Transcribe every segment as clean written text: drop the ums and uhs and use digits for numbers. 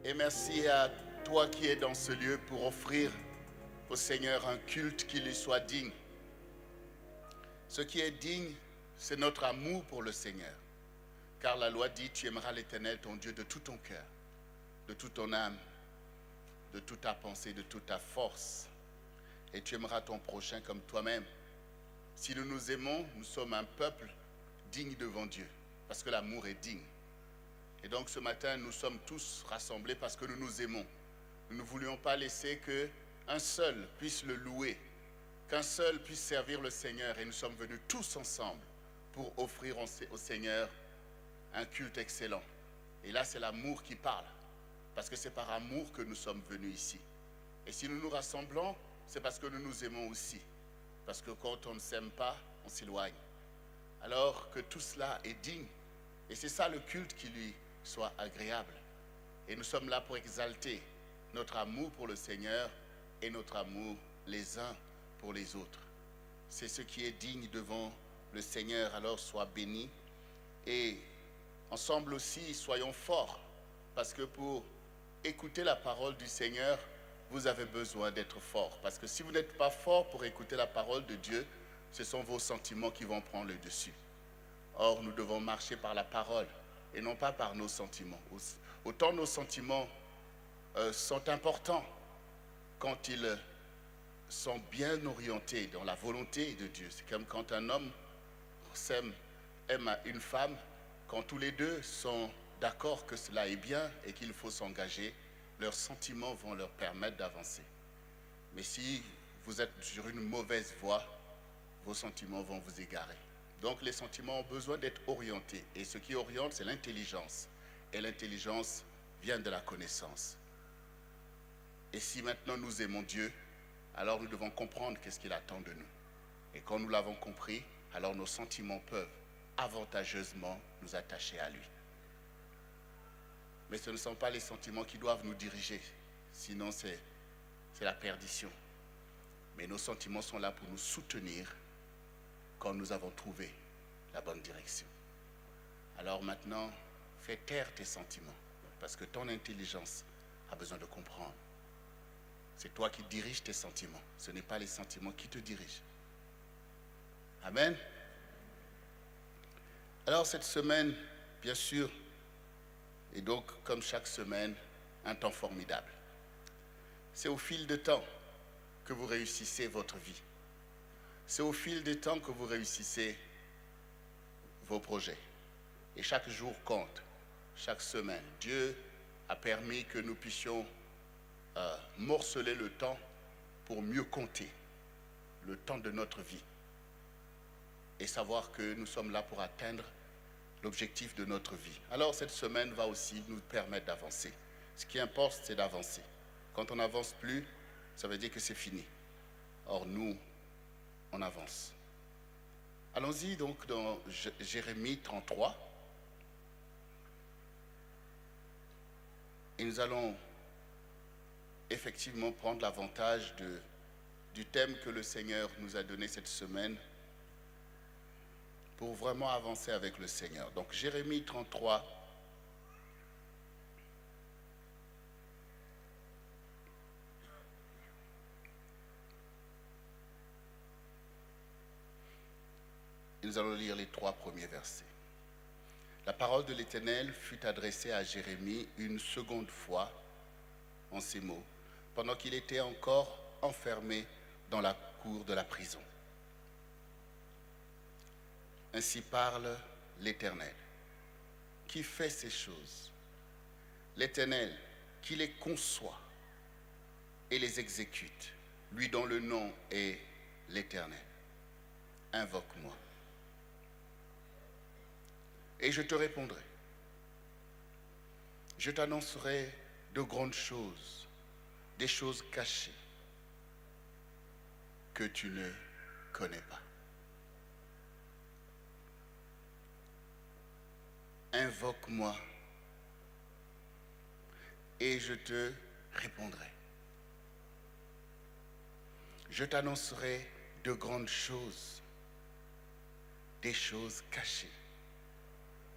Et merci à toi qui es dans ce lieu pour offrir au Seigneur un culte qui lui soit digne. Ce qui est digne, c'est notre amour pour le Seigneur. Car la loi dit, tu aimeras l'Éternel, ton Dieu, de tout ton cœur, de toute ton âme, de toute ta pensée, de toute ta force. Et tu aimeras ton prochain comme toi-même. Si nous nous aimons, nous sommes un peuple digne devant Dieu, parce que l'amour est digne. Et donc ce matin, nous sommes tous rassemblés parce que nous nous aimons. Nous ne voulions pas laisser qu'un seul puisse le louer, qu'un seul puisse servir le Seigneur. Et nous sommes venus tous ensemble pour offrir au Seigneur un culte excellent. Et là, c'est l'amour qui parle, parce que c'est par amour que nous sommes venus ici. Et si nous nous rassemblons, c'est parce que nous nous aimons aussi. Parce que quand on ne s'aime pas, on s'éloigne. Alors que tout cela est digne. Et c'est ça le culte qui lui soit agréable. Et nous sommes là pour exalter notre amour pour le Seigneur et notre amour les uns pour les autres. C'est ce qui est digne devant le Seigneur. Alors sois béni. Et ensemble aussi, soyons forts. Parce que pour écouter la parole du Seigneur, vous avez besoin d'être fort. Parce que si vous n'êtes pas fort pour écouter la parole de Dieu, ce sont vos sentiments qui vont prendre le dessus. Or, nous devons marcher par la parole et non pas par nos sentiments. Autant nos sentiments sont importants quand ils sont bien orientés dans la volonté de Dieu. C'est comme quand un homme aime une femme, quand tous les deux sont d'accord que cela est bien et qu'il faut s'engager, leurs sentiments vont leur permettre d'avancer. Mais si vous êtes sur une mauvaise voie, vos sentiments vont vous égarer. Donc les sentiments ont besoin d'être orientés. Et ce qui oriente, c'est l'intelligence. Et l'intelligence vient de la connaissance. Et si maintenant nous aimons Dieu, alors nous devons comprendre qu'est-ce qu'il attend de nous. Et quand nous l'avons compris, alors nos sentiments peuvent avantageusement nous attacher à lui. Mais ce ne sont pas les sentiments qui doivent nous diriger, sinon c'est la perdition. Mais nos sentiments sont là pour nous soutenir quand nous avons trouvé la bonne direction. Alors maintenant, fais taire tes sentiments, parce que ton intelligence a besoin de comprendre. C'est toi qui diriges tes sentiments, ce n'est pas les sentiments qui te dirigent. Amen. Alors cette semaine, bien sûr, et donc, comme chaque semaine, un temps formidable. C'est au fil du temps que vous réussissez votre vie. C'est au fil du temps que vous réussissez vos projets. Et chaque jour compte, chaque semaine. Dieu a permis que nous puissions morceler le temps pour mieux compter le temps de notre vie. Et savoir que nous sommes là pour atteindre l'objectif de notre vie. Alors cette semaine va aussi nous permettre d'avancer. Ce qui importe, c'est d'avancer. Quand on n'avance plus, ça veut dire que c'est fini. Or nous, on avance. Allons-y donc dans Jérémie 33. Et nous allons effectivement prendre l'avantage du thème que le Seigneur nous a donné cette semaine pour vraiment avancer avec le Seigneur. Donc Jérémie 33, et nous allons lire les 3 premiers versets. La parole de l'Éternel fut adressée à Jérémie une seconde fois en ces mots, pendant qu'il était encore enfermé dans la cour de la prison. Ainsi parle l'Éternel, qui fait ces choses. L'Éternel, qui les conçoit et les exécute, lui dont le nom est l'Éternel. Invoque-moi. Et je te répondrai. Je t'annoncerai de grandes choses, des choses cachées que tu ne connais pas. Invoque-moi et je te répondrai. Je t'annoncerai de grandes choses, des choses cachées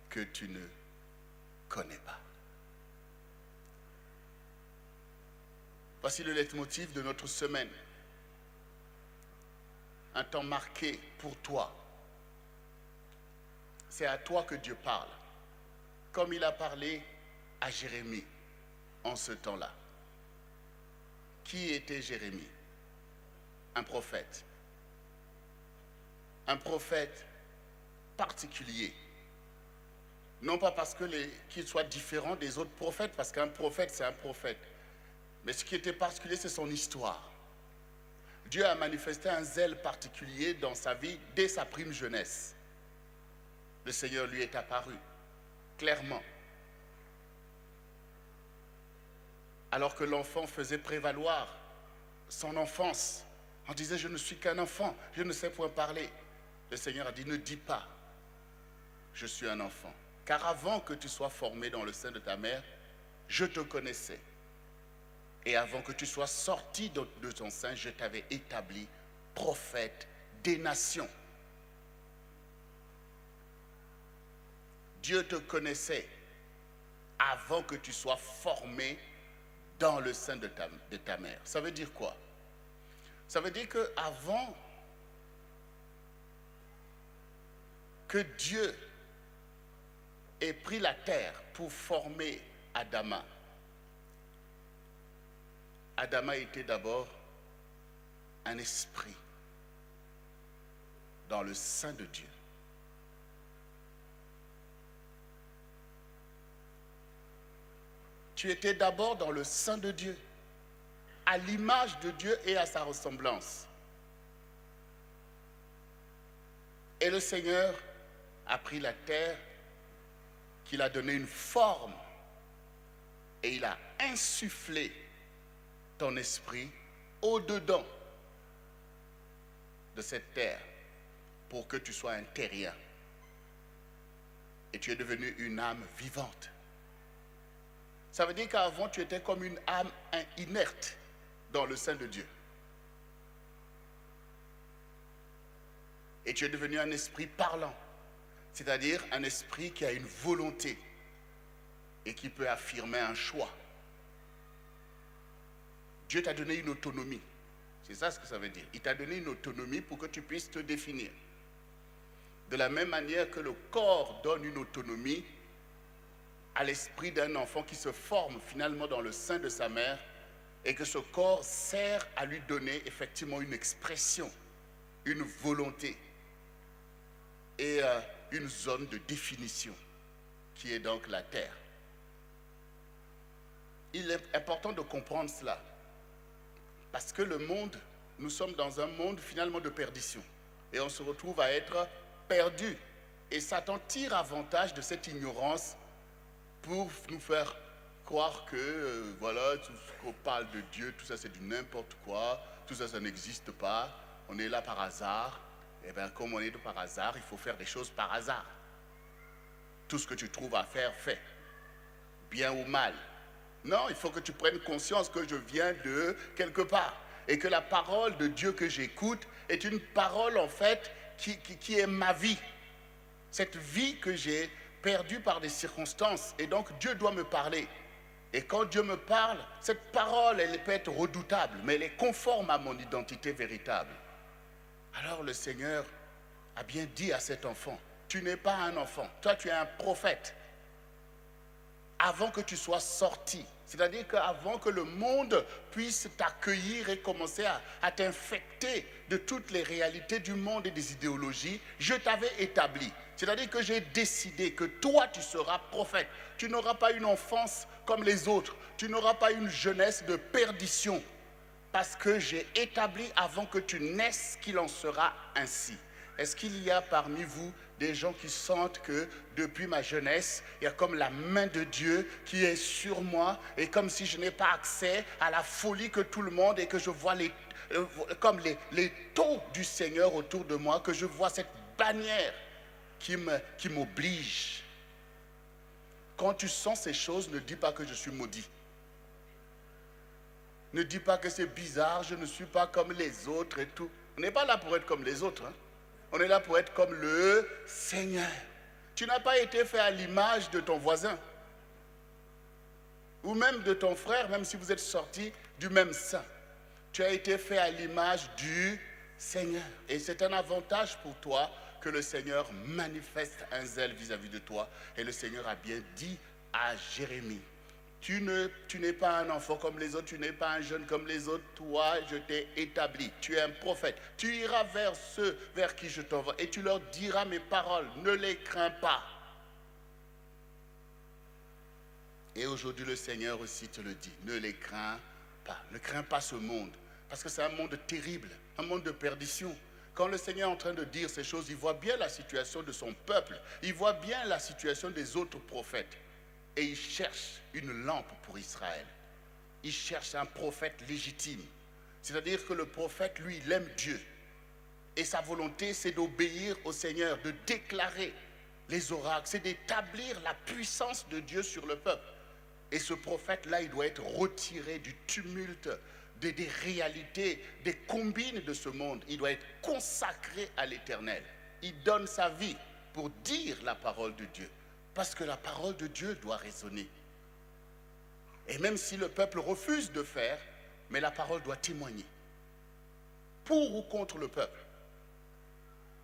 que tu ne connais pas. Voici le leitmotiv de notre semaine. Un temps marqué pour toi. C'est à toi que Dieu parle, comme il a parlé à Jérémie en ce temps-là. Qui était Jérémie? Un prophète. Un prophète particulier. Non pas parce qu'il soit différent des autres prophètes, parce qu'un prophète, c'est un prophète. Mais ce qui était particulier, c'est son histoire. Dieu a manifesté un zèle particulier dans sa vie dès sa prime jeunesse. Le Seigneur lui est apparu, clairement. Alors que l'enfant faisait prévaloir son enfance, on disait « je ne suis qu'un enfant, je ne sais point parler ». Le Seigneur a dit « ne dis pas, je suis un enfant ». Car avant que tu sois formé dans le sein de ta mère, je te connaissais. Et avant que tu sois sorti de ton sein, je t'avais établi prophète des nations. Dieu te connaissait avant que tu sois formé dans le sein de ta mère. Ça veut dire quoi? Ça veut dire qu'avant que Dieu ait pris la terre pour former Adama, Adama était d'abord un esprit dans le sein de Dieu. Tu étais d'abord dans le sein de Dieu, à l'image de Dieu et à sa ressemblance. Et le Seigneur a pris la terre, qu'il a donné une forme, et il a insufflé ton esprit au-dedans de cette terre pour que tu sois un terrien. Et tu es devenu une âme vivante. Ça veut dire qu'avant, tu étais comme une âme inerte dans le sein de Dieu. Et tu es devenu un esprit parlant, c'est-à-dire un esprit qui a une volonté et qui peut affirmer un choix. Dieu t'a donné une autonomie. C'est ça ce que ça veut dire. Il t'a donné une autonomie pour que tu puisses te définir. De la même manière que le corps donne une autonomie à l'esprit d'un enfant qui se forme finalement dans le sein de sa mère et que ce corps sert à lui donner effectivement une expression, une volonté et une zone de définition qui est donc la terre. Il est important de comprendre cela parce que le monde, nous sommes dans un monde finalement de perdition et on se retrouve à être perdu et Satan tire avantage de cette ignorance pour nous faire croire que, voilà, tout ce qu'on parle de Dieu, tout ça c'est du n'importe quoi, tout ça, ça n'existe pas, on est là par hasard. Et bien, comme on est là par hasard, il faut faire des choses par hasard. Tout ce que tu trouves à faire, fais. Bien ou mal. Non, il faut que tu prennes conscience que je viens de quelque part. Et que la parole de Dieu que j'écoute est une parole, en fait, qui est ma vie. Cette vie que j'ai perdue par des circonstances. Et donc, Dieu doit me parler. Et quand Dieu me parle, cette parole, elle peut être redoutable, mais elle est conforme à mon identité véritable. Alors le Seigneur a bien dit à cet enfant, tu n'es pas un enfant, toi tu es un prophète. Avant que tu sois sorti, c'est-à-dire qu'avant que le monde puisse t'accueillir et commencer à t'infecter de toutes les réalités du monde et des idéologies, je t'avais établi. C'est-à-dire que j'ai décidé que toi tu seras prophète. Tu n'auras pas une enfance comme les autres, tu n'auras pas une jeunesse de perdition. Parce que j'ai établi avant que tu naisses qu'il en sera ainsi. Est-ce qu'il y a parmi vous des gens qui sentent que depuis ma jeunesse, il y a comme la main de Dieu qui est sur moi et comme si je n'ai pas accès à la folie que tout le monde et que je vois comme les taux du Seigneur autour de moi, que je vois cette bannière qui m'oblige. Quand tu sens ces choses, ne dis pas que je suis maudit. Ne dis pas que c'est bizarre, je ne suis pas comme les autres et tout. On n'est pas là pour être comme les autres. Hein? On est là pour être comme le Seigneur. Tu n'as pas été fait à l'image de ton voisin ou même de ton frère, même si vous êtes sortis du même sein. Tu as été fait à l'image du Seigneur. Et c'est un avantage pour toi que le Seigneur manifeste un zèle vis-à-vis de toi. Et le Seigneur a bien dit à Jérémie, tu n'es pas un enfant comme les autres, tu n'es pas un jeune comme les autres, toi je t'ai établi, tu es un prophète. Tu iras vers ceux vers qui je t'envoie et tu leur diras mes paroles, ne les crains pas. Et aujourd'hui le Seigneur aussi te le dit, ne les crains pas, ne crains pas ce monde, parce que c'est un monde terrible, un monde de perdition. Quand le Seigneur est en train de dire ces choses, il voit bien la situation de son peuple, il voit bien la situation des autres prophètes. Et il cherche une lampe pour Israël. Il cherche un prophète légitime. C'est-à-dire que le prophète, lui, il aime Dieu. Et sa volonté, c'est d'obéir au Seigneur, de déclarer les oracles, c'est d'établir la puissance de Dieu sur le peuple. Et ce prophète-là, il doit être retiré du tumulte, des réalités, des combines de ce monde. Il doit être consacré à l'Éternel. Il donne sa vie pour dire la parole de Dieu. Parce que la parole de Dieu doit résonner. Et même si le peuple refuse de faire, mais la parole doit témoigner. Pour ou contre le peuple.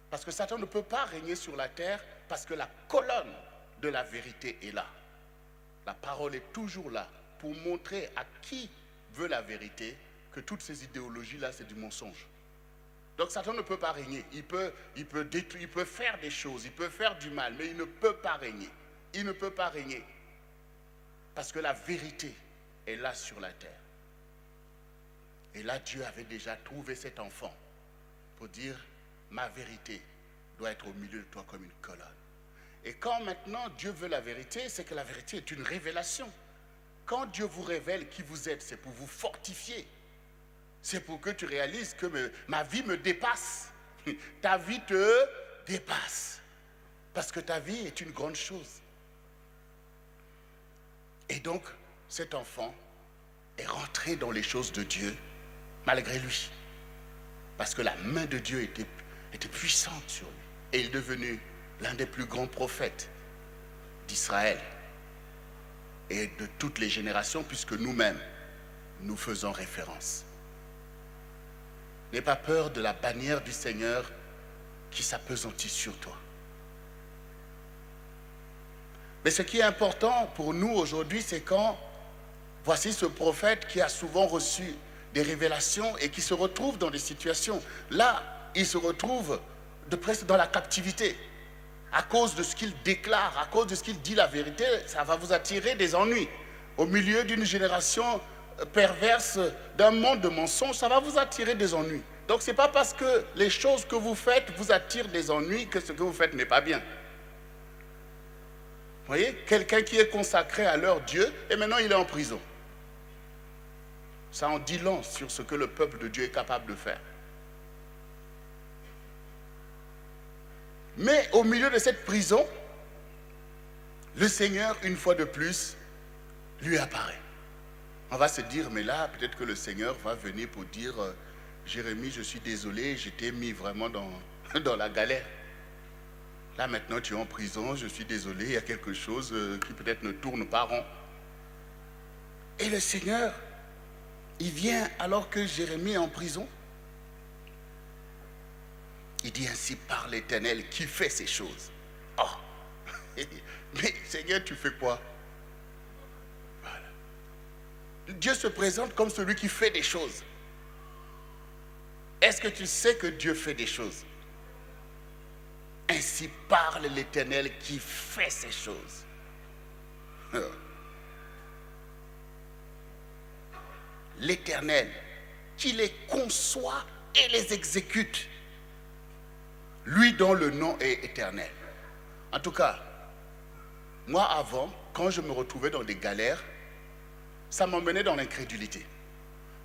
Parce que Satan ne peut pas régner sur la terre parce que la colonne de la vérité est là. La parole est toujours là pour montrer à qui veut la vérité que toutes ces idéologies-là, c'est du mensonge. Donc Satan ne peut pas régner. Il peut détruire, il peut faire des choses, il peut faire du mal, mais il ne peut pas régner. Il ne peut pas régner. Parce que la vérité est là sur la terre. Et là, Dieu avait déjà trouvé cet enfant pour dire, ma vérité doit être au milieu de toi comme une colonne. Et quand maintenant Dieu veut la vérité, c'est que la vérité est une révélation. Quand Dieu vous révèle qui vous êtes, c'est pour vous fortifier. C'est pour que tu réalises que ma vie me dépasse. Ta vie te dépasse. Parce que ta vie est une grande chose. Et donc, cet enfant est rentré dans les choses de Dieu, malgré lui. Parce que la main de Dieu était puissante sur lui. Et il est devenu l'un des plus grands prophètes d'Israël. Et de toutes les générations, puisque nous-mêmes, nous faisons référence. N'aie pas peur de la bannière du Seigneur qui s'appesantit sur toi. Mais ce qui est important pour nous aujourd'hui, c'est quand voici ce prophète qui a souvent reçu des révélations et qui se retrouve dans des situations. Là, il se retrouve de presque dans la captivité. À cause de ce qu'il déclare, à cause de ce qu'il dit la vérité, ça va vous attirer des ennuis. Au milieu d'une génération perverse, d'un monde de mensonges, ça va vous attirer des ennuis. Donc ce n'est pas parce que les choses que vous faites vous attirent des ennuis que ce que vous faites n'est pas bien. Vous voyez, quelqu'un qui est consacré à leur Dieu, et maintenant il est en prison. Ça en dit long sur ce que le peuple de Dieu est capable de faire. Mais au milieu de cette prison, le Seigneur, une fois de plus, lui apparaît. On va se dire, mais là, peut-être que le Seigneur va venir pour dire, Jérémie, je suis désolé, je t'ai mis vraiment dans la galère. Là, maintenant, tu es en prison, je suis désolé, il y a quelque chose qui peut-être ne tourne pas rond. Et le Seigneur, il vient alors que Jérémie est en prison. Il dit, ainsi parle l'Éternel qui fait ces choses. Oh, mais Seigneur, tu fais quoi? Voilà. Dieu se présente comme celui qui fait des choses. Est-ce que tu sais que Dieu fait des choses? Ainsi parle l'Éternel qui fait ces choses. L'Éternel qui les conçoit et les exécute. Lui dont le nom est éternel. En tout cas, moi avant, quand je me retrouvais dans des galères, ça m'emmenait dans l'incrédulité.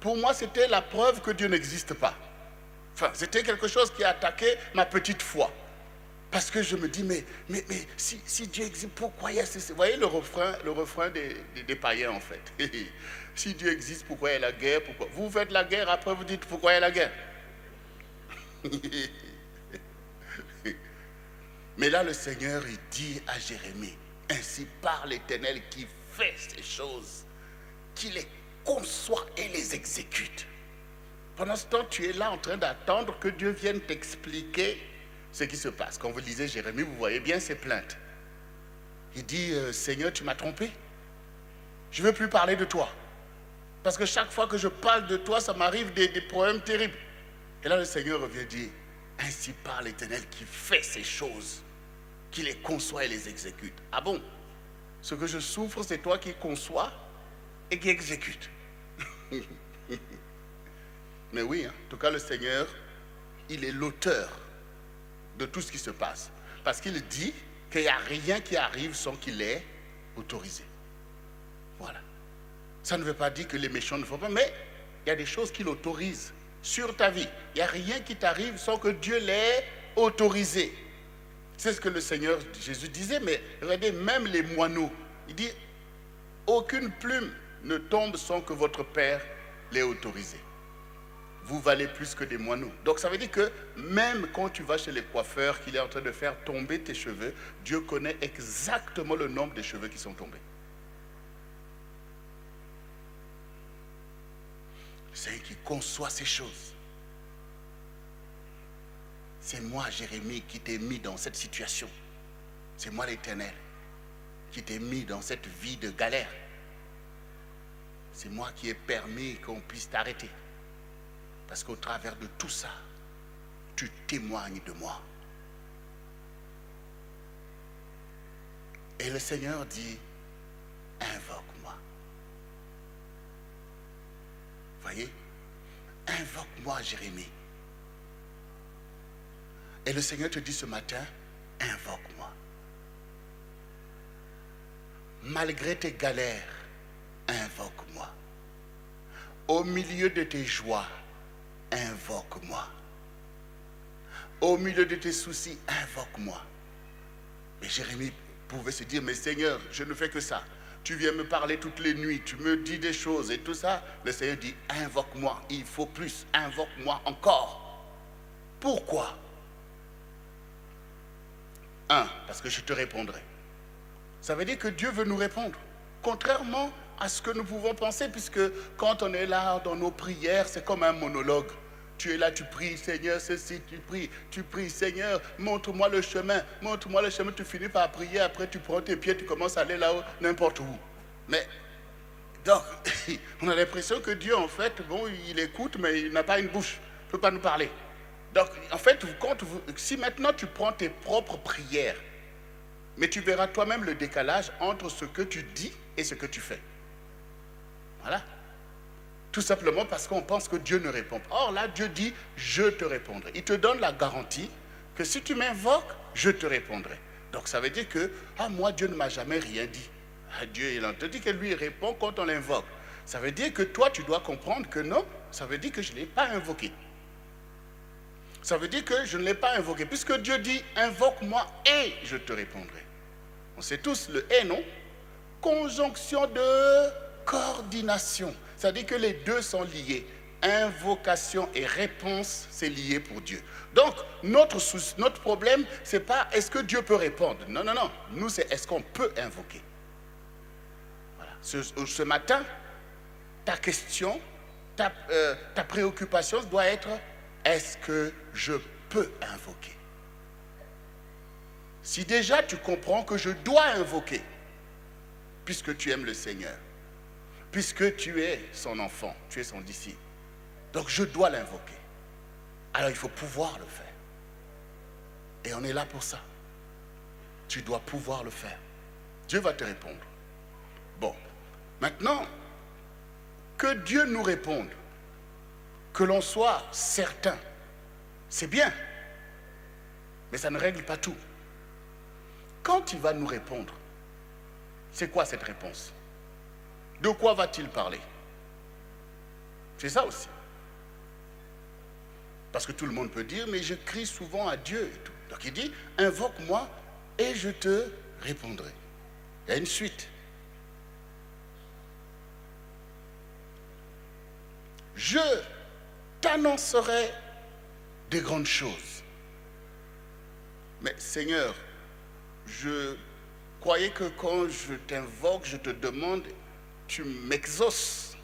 Pour moi, c'était la preuve que Dieu n'existe pas. Enfin, c'était quelque chose qui attaquait ma petite foi. Parce que je me dis, mais si Dieu existe, pourquoi il y a ces... Vous voyez le refrain des païens en fait. Si Dieu existe, pourquoi il y a la guerre? Pourquoi... Vous faites la guerre, après vous dites pourquoi il y a la guerre. Mais là, le Seigneur, il dit à Jérémie, ainsi parle l'Éternel qui fait ces choses. qui les conçoit et les exécute. Pendant ce temps, tu es là en train d'attendre que Dieu vienne t'expliquer ce qui se passe. Quand vous lisez Jérémie, vous voyez bien ses plaintes. Il dit, Seigneur, tu m'as trompé. Je ne veux plus parler de toi. Parce que chaque fois que je parle de toi, ça m'arrive des problèmes terribles. Et là, le Seigneur revient dire, ainsi parle l'Éternel qui fait ces choses, qui les conçoit et les exécute. Ah bon? Ce que je souffre, c'est toi qui conçois et qui exécute. Mais oui, en tout cas, le Seigneur, il est l'auteur de tout ce qui se passe. Parce qu'il dit qu'il n'y a rien qui arrive sans qu'il ait autorisé. Voilà. Ça ne veut pas dire que les méchants ne font pas, mais il y a des choses qu'il autorise sur ta vie. Il n'y a rien qui t'arrive sans que Dieu l'ait autorisé. C'est ce que le Seigneur Jésus disait, mais regardez, même les moineaux, il dit, aucune plume ne tombe sans que votre Père l'ait autorisé. Vous valez plus que des moineaux. Donc ça veut dire que même quand tu vas chez les coiffeurs, qu'il est en train de faire tomber tes cheveux, Dieu connaît exactement le nombre de cheveux qui sont tombés. C'est qui conçoit ces choses. C'est moi, Jérémie, qui t'ai mis dans cette situation. C'est moi, l'Éternel, qui t'ai mis dans cette vie de galère. C'est moi qui ai permis qu'on puisse t'arrêter. Parce qu'au travers de tout ça, tu témoignes de moi. Et le Seigneur dit, invoque-moi. Voyez, invoque-moi, Jérémie. Et le Seigneur te dit ce matin, invoque-moi. Malgré tes galères, invoque-moi. Au milieu de tes joies, invoque-moi. Au milieu de tes soucis, invoque-moi. Mais Jérémie pouvait se dire, mais Seigneur, je ne fais que ça. Tu viens me parler toutes les nuits, tu me dis des choses et tout ça. Le Seigneur dit, invoque-moi, il faut plus, invoque-moi encore. Pourquoi? Parce que je te répondrai. Ça veut dire que Dieu veut nous répondre. Contrairement à ce que nous pouvons penser, puisque quand on est là dans nos prières, c'est comme un monologue. Tu es là, tu pries, Seigneur, ceci, tu pries, Seigneur, montre-moi le chemin, tu finis par prier, après tu prends tes pieds, tu commences à aller là-haut, n'importe où. Mais, donc, on a l'impression que Dieu, en fait, bon, il écoute, mais il n'a pas une bouche, il ne peut pas nous parler. Donc, en fait, si maintenant tu prends tes propres prières, mais tu verras toi-même le décalage entre ce que tu dis et ce que tu fais. Voilà. Tout simplement parce qu'on pense que Dieu ne répond pas. Or là, Dieu dit, je te répondrai. Il te donne la garantie que si tu m'invoques, je te répondrai. Donc ça veut dire que, moi, Dieu ne m'a jamais rien dit. Dieu, il te dit que lui, il répond quand on l'invoque. Ça veut dire que toi, tu dois comprendre que non, ça veut dire que je ne l'ai pas invoqué. Ça veut dire que je ne l'ai pas invoqué. Puisque Dieu dit, invoque-moi et je te répondrai. On sait tous le et, non? Conjonction de coordination. C'est-à-dire que les deux sont liés. Invocation et réponse, c'est lié pour Dieu. Donc, notre problème, ce n'est pas est-ce que Dieu peut répondre. Non, non, non. Nous, c'est est-ce qu'on peut invoquer. Voilà. Ce matin, ta question, ta préoccupation doit être est-ce que je peux invoquer? Si déjà tu comprends que je dois invoquer, puisque tu aimes le Seigneur, puisque tu es son enfant, tu es son disciple, donc je dois l'invoquer. Alors il faut pouvoir le faire. Et on est là pour ça. Tu dois pouvoir le faire. Dieu va te répondre. Bon, maintenant, que Dieu nous réponde, que l'on soit certain, c'est bien, mais ça ne règle pas tout. Quand il va nous répondre, c'est quoi cette réponse? De quoi va-t-il parler? C'est ça aussi. Parce que tout le monde peut dire, mais je crie souvent à Dieu et tout. Donc il dit, invoque-moi et je te répondrai. Il y a une suite. Je t'annoncerai des grandes choses. Mais Seigneur, je croyais que quand je t'invoque, je te demande, tu m'exauces.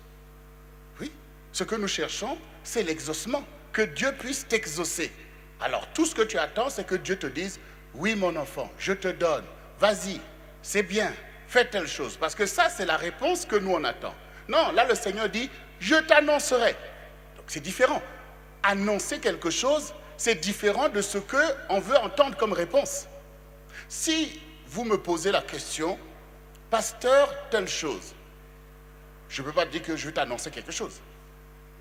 Oui, ce que nous cherchons, c'est l'exaucement, que Dieu puisse t'exaucer. Alors tout ce que tu attends, c'est que Dieu te dise, oui mon enfant, je te donne, vas-y, c'est bien, fais telle chose. Parce que ça, c'est la réponse que nous on attend. Non, là le Seigneur dit, je t'annoncerai. Donc c'est différent. Annoncer quelque chose, c'est différent de ce qu'on veut entendre comme réponse. Si vous me posez la question, pasteur, telle chose, je ne peux pas te dire que je vais t'annoncer quelque chose.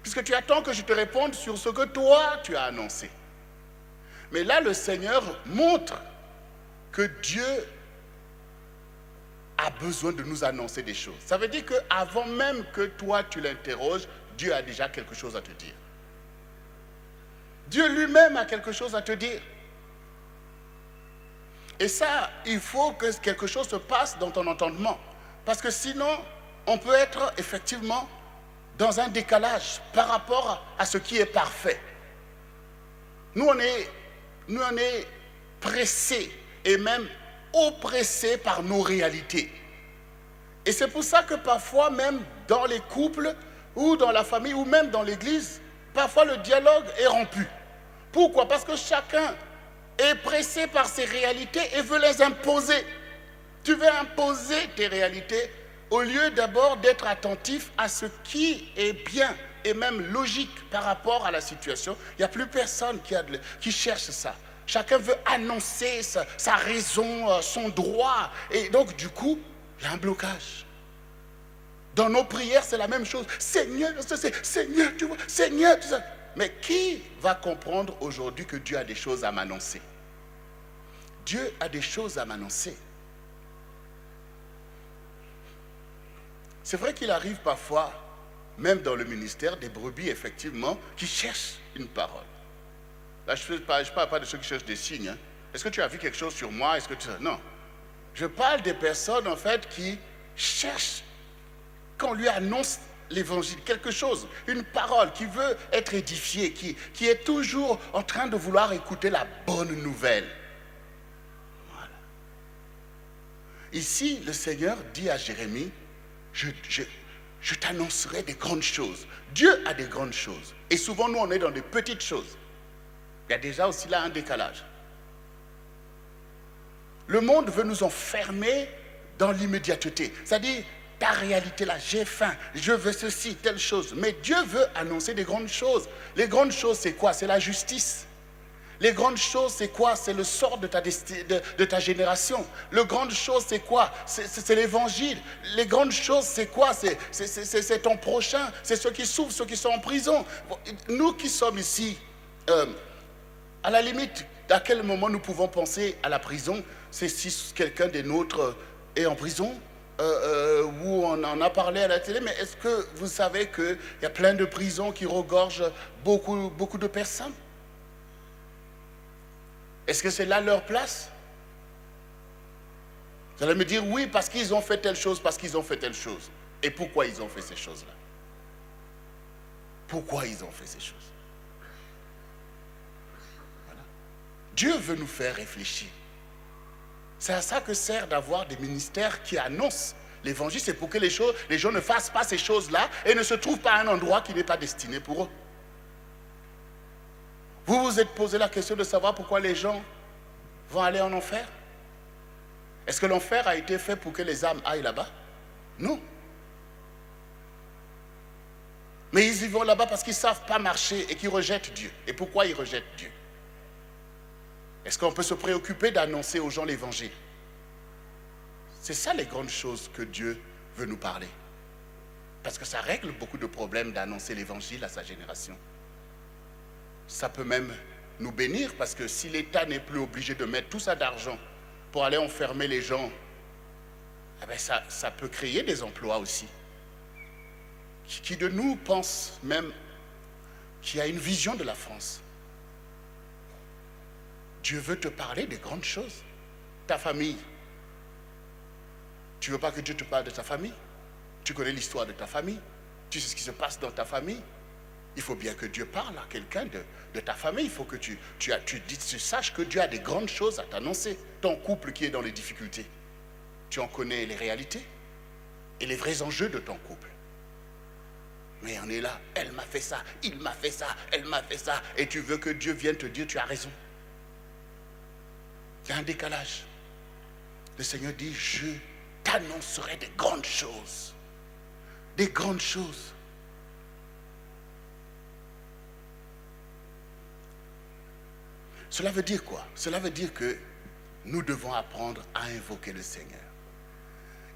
Puisque tu attends que je te réponde sur ce que toi, tu as annoncé. Mais là, le Seigneur montre que Dieu a besoin de nous annoncer des choses. Ça veut dire qu'avant même que toi, tu l'interroges, Dieu a déjà quelque chose à te dire. Dieu lui-même a quelque chose à te dire. Et ça, il faut que quelque chose se passe dans ton entendement. Parce que sinon, on peut être effectivement dans un décalage par rapport à ce qui est parfait. Nous, on est pressés et même oppressés par nos réalités. Et c'est pour ça que parfois, même dans les couples, ou dans la famille, ou même dans l'église, parfois le dialogue est rompu. Pourquoi? Parce que chacun est pressé par ses réalités et veut les imposer. Tu veux imposer tes réalités au lieu d'abord d'être attentif à ce qui est bien et même logique par rapport à la situation. Il n'y a plus personne qui cherche ça. Chacun veut annoncer sa raison, son droit. Et donc, du coup, il y a un blocage. Dans nos prières, c'est la même chose. Seigneur, Seigneur, tu vois, Seigneur, tu sais. Mais qui va comprendre aujourd'hui que Dieu a des choses à m'annoncer? Dieu a des choses à m'annoncer. C'est vrai qu'il arrive parfois, même dans le ministère, des brebis, effectivement, qui cherchent une parole. Là, je ne parle pas de ceux qui cherchent des signes. Hein. Est-ce que tu as vu quelque chose sur moi? Est-ce que tu... Non. Je parle des personnes, en fait, qui cherchent qu'on lui annonce l'évangile, quelque chose, une parole, qui veut être édifiée, qui est toujours en train de vouloir écouter la bonne nouvelle. Voilà. Ici, le Seigneur dit à Jérémie, je t'annoncerai des grandes choses. Dieu a des grandes choses. Et souvent, nous, on est dans des petites choses. Il y a déjà aussi là un décalage. Le monde veut nous enfermer dans l'immédiateté. C'est-à-dire, ta réalité là, j'ai faim, je veux ceci, telle chose. Mais Dieu veut annoncer des grandes choses. Les grandes choses, c'est quoi? C'est la justice. Les grandes choses, c'est quoi? C'est le sort de ta génération. Les grandes choses, c'est quoi? C'est l'évangile. Les grandes choses, c'est quoi? C'est ton prochain. C'est ceux qui souffrent, ceux qui sont en prison. Nous qui sommes ici, à la limite, à quel moment nous pouvons penser à la prison? C'est si quelqu'un des nôtres est en prison, où on en a parlé à la télé, mais est-ce que vous savez qu'il y a plein de prisons qui regorgent beaucoup de personnes? Est-ce que c'est là leur place? Vous allez me dire oui, parce qu'ils ont fait telle chose, parce qu'ils ont fait telle chose. Et pourquoi ils ont fait ces choses-là? Pourquoi ils ont fait ces choses? Voilà. Dieu veut nous faire réfléchir. C'est à ça que sert d'avoir des ministères qui annoncent l'évangile. C'est pour que les gens ne fassent pas ces choses-là et ne se trouvent pas à un endroit qui n'est pas destiné pour eux. Vous vous êtes posé la question de savoir pourquoi les gens vont aller en enfer? Est-ce que l'enfer a été fait pour que les âmes aillent là-bas? Non. Mais ils y vont là-bas parce qu'ils ne savent pas marcher et qu'ils rejettent Dieu. Et pourquoi ils rejettent Dieu? Est-ce qu'on peut se préoccuper d'annoncer aux gens l'évangile? C'est ça les grandes choses que Dieu veut nous parler. Parce que ça règle beaucoup de problèmes d'annoncer l'évangile à sa génération. Ça peut même nous bénir parce que si l'État n'est plus obligé de mettre tout ça d'argent pour aller enfermer les gens, eh bien ça peut créer des emplois aussi. Qui de nous pense même qui a une vision de la France? Dieu veut te parler des grandes choses. Ta famille. Tu ne veux pas que Dieu te parle de ta famille? Tu connais l'histoire de ta famille? Tu sais ce qui se passe dans ta famille? Il faut bien que Dieu parle à quelqu'un de ta famille. Il faut que tu saches que Dieu a des grandes choses à t'annoncer. Ton couple qui est dans les difficultés, tu en connais les réalités? et les vrais enjeux de ton couple. Mais on est là, elle m'a fait ça, il m'a fait ça, elle m'a fait ça, et tu veux que Dieu vienne te dire tu as raison. Il y a un décalage. Le Seigneur dit, je t'annoncerai des grandes choses. Des grandes choses. Cela veut dire quoi? Cela veut dire que nous devons apprendre à invoquer le Seigneur.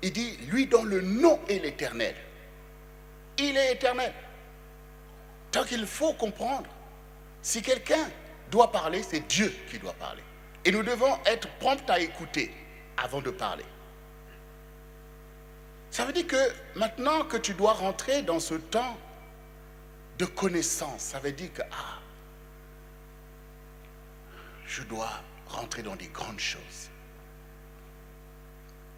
Il dit, lui dont le nom est l'Éternel. Il est éternel. Donc il faut comprendre, si quelqu'un doit parler, c'est Dieu qui doit parler. Et nous devons être prompts à écouter avant de parler. Ça veut dire que maintenant que tu dois rentrer dans ce temps de connaissance, ça veut dire que je dois rentrer dans des grandes choses.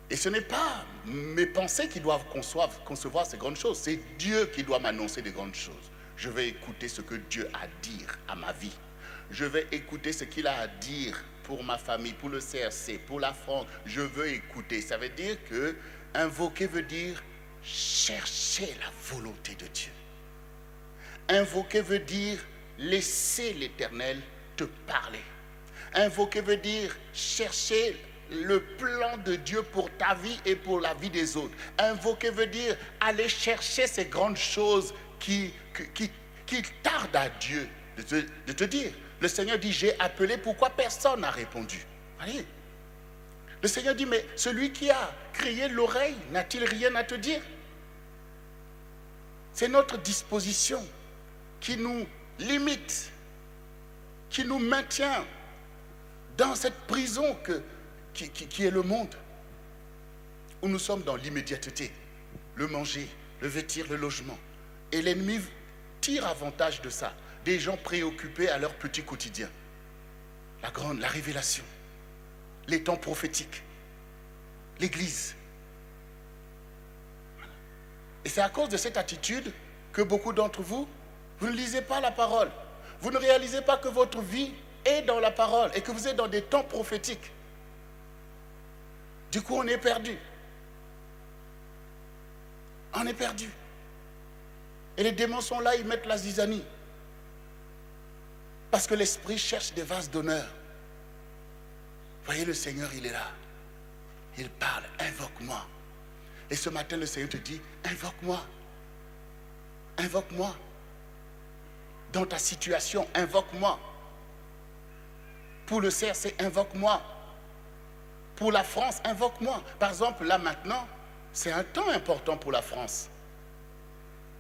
Et ce n'est pas mes pensées qui doivent concevoir ces grandes choses. C'est Dieu qui doit m'annoncer des grandes choses. Je vais écouter ce que Dieu a à dire à ma vie. Je vais écouter ce qu'il a à dire pour ma famille, pour le CRC, pour la France. Je veux écouter. Ça veut dire que invoquer veut dire chercher la volonté de Dieu. Invoquer veut dire laisser l'Éternel te parler. Invoquer veut dire chercher le plan de Dieu pour ta vie et pour la vie des autres. Invoquer veut dire aller chercher ces grandes choses qui tardent à Dieu de te dire. Le Seigneur dit, j'ai appelé, pourquoi personne n'a répondu? Allez. Le Seigneur dit, mais celui qui a créé l'oreille, n'a-t-il rien à te dire? C'est notre disposition qui nous limite, qui nous maintient dans cette prison qui est le monde, où nous sommes dans l'immédiateté, le manger, le vêtir, le logement. Et l'ennemi tire avantage de ça, des gens préoccupés à leur petit quotidien. La révélation, les temps prophétiques, l'Église. Voilà. Et c'est à cause de cette attitude que beaucoup d'entre vous, vous ne lisez pas la parole. Vous ne réalisez pas que votre vie est dans la parole et que vous êtes dans des temps prophétiques. Du coup, on est perdu. On est perdu. Et les démons sont là, ils mettent la zizanie. Parce que l'esprit cherche des vases d'honneur. Voyez, le Seigneur, il est là. Il parle, invoque-moi. Et ce matin, le Seigneur te dit, invoque-moi. Invoque-moi. Dans ta situation, invoque-moi. Pour le CRC, invoque-moi. Pour la France, invoque-moi. Par exemple, là maintenant, c'est un temps important pour la France.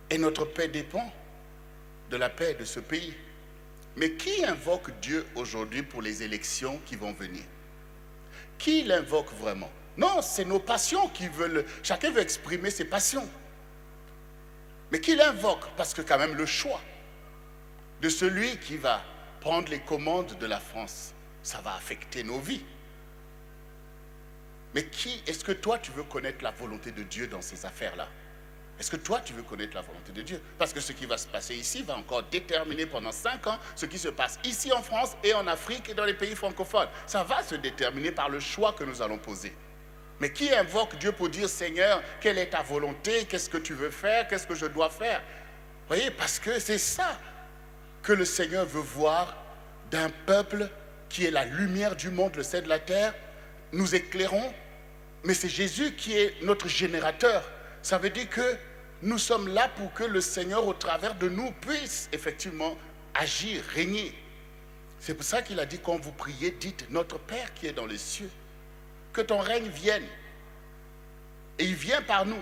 Et notre paix dépend de la paix de ce pays. Mais qui invoque Dieu aujourd'hui pour les élections qui vont venir? Qui l'invoque vraiment? Non, c'est nos passions qui veulent... Chacun veut exprimer ses passions. Mais qui l'invoque? Parce que quand même le choix de celui qui va prendre les commandes de la France, ça va affecter nos vies. Mais est-ce que toi, tu veux connaître la volonté de Dieu dans ces affaires-là? Est-ce que toi, tu veux connaître la volonté de Dieu? Parce que ce qui va se passer ici va encore déterminer pendant 5 ans ce qui se passe ici en France et en Afrique et dans les pays francophones. Ça va se déterminer par le choix que nous allons poser. Mais qui invoque Dieu pour dire, Seigneur, quelle est ta volonté? Qu'est-ce que tu veux faire? Qu'est-ce que je dois faire? Vous voyez, parce que c'est ça que le Seigneur veut voir d'un peuple qui est la lumière du monde, le sel de la terre. Nous éclairons, mais c'est Jésus qui est notre générateur. Ça veut dire que nous sommes là pour que le Seigneur, au travers de nous, puisse effectivement agir, régner. C'est pour ça qu'il a dit, quand vous priez, dites, notre Père qui est dans les cieux, que ton règne vienne. Et il vient par nous.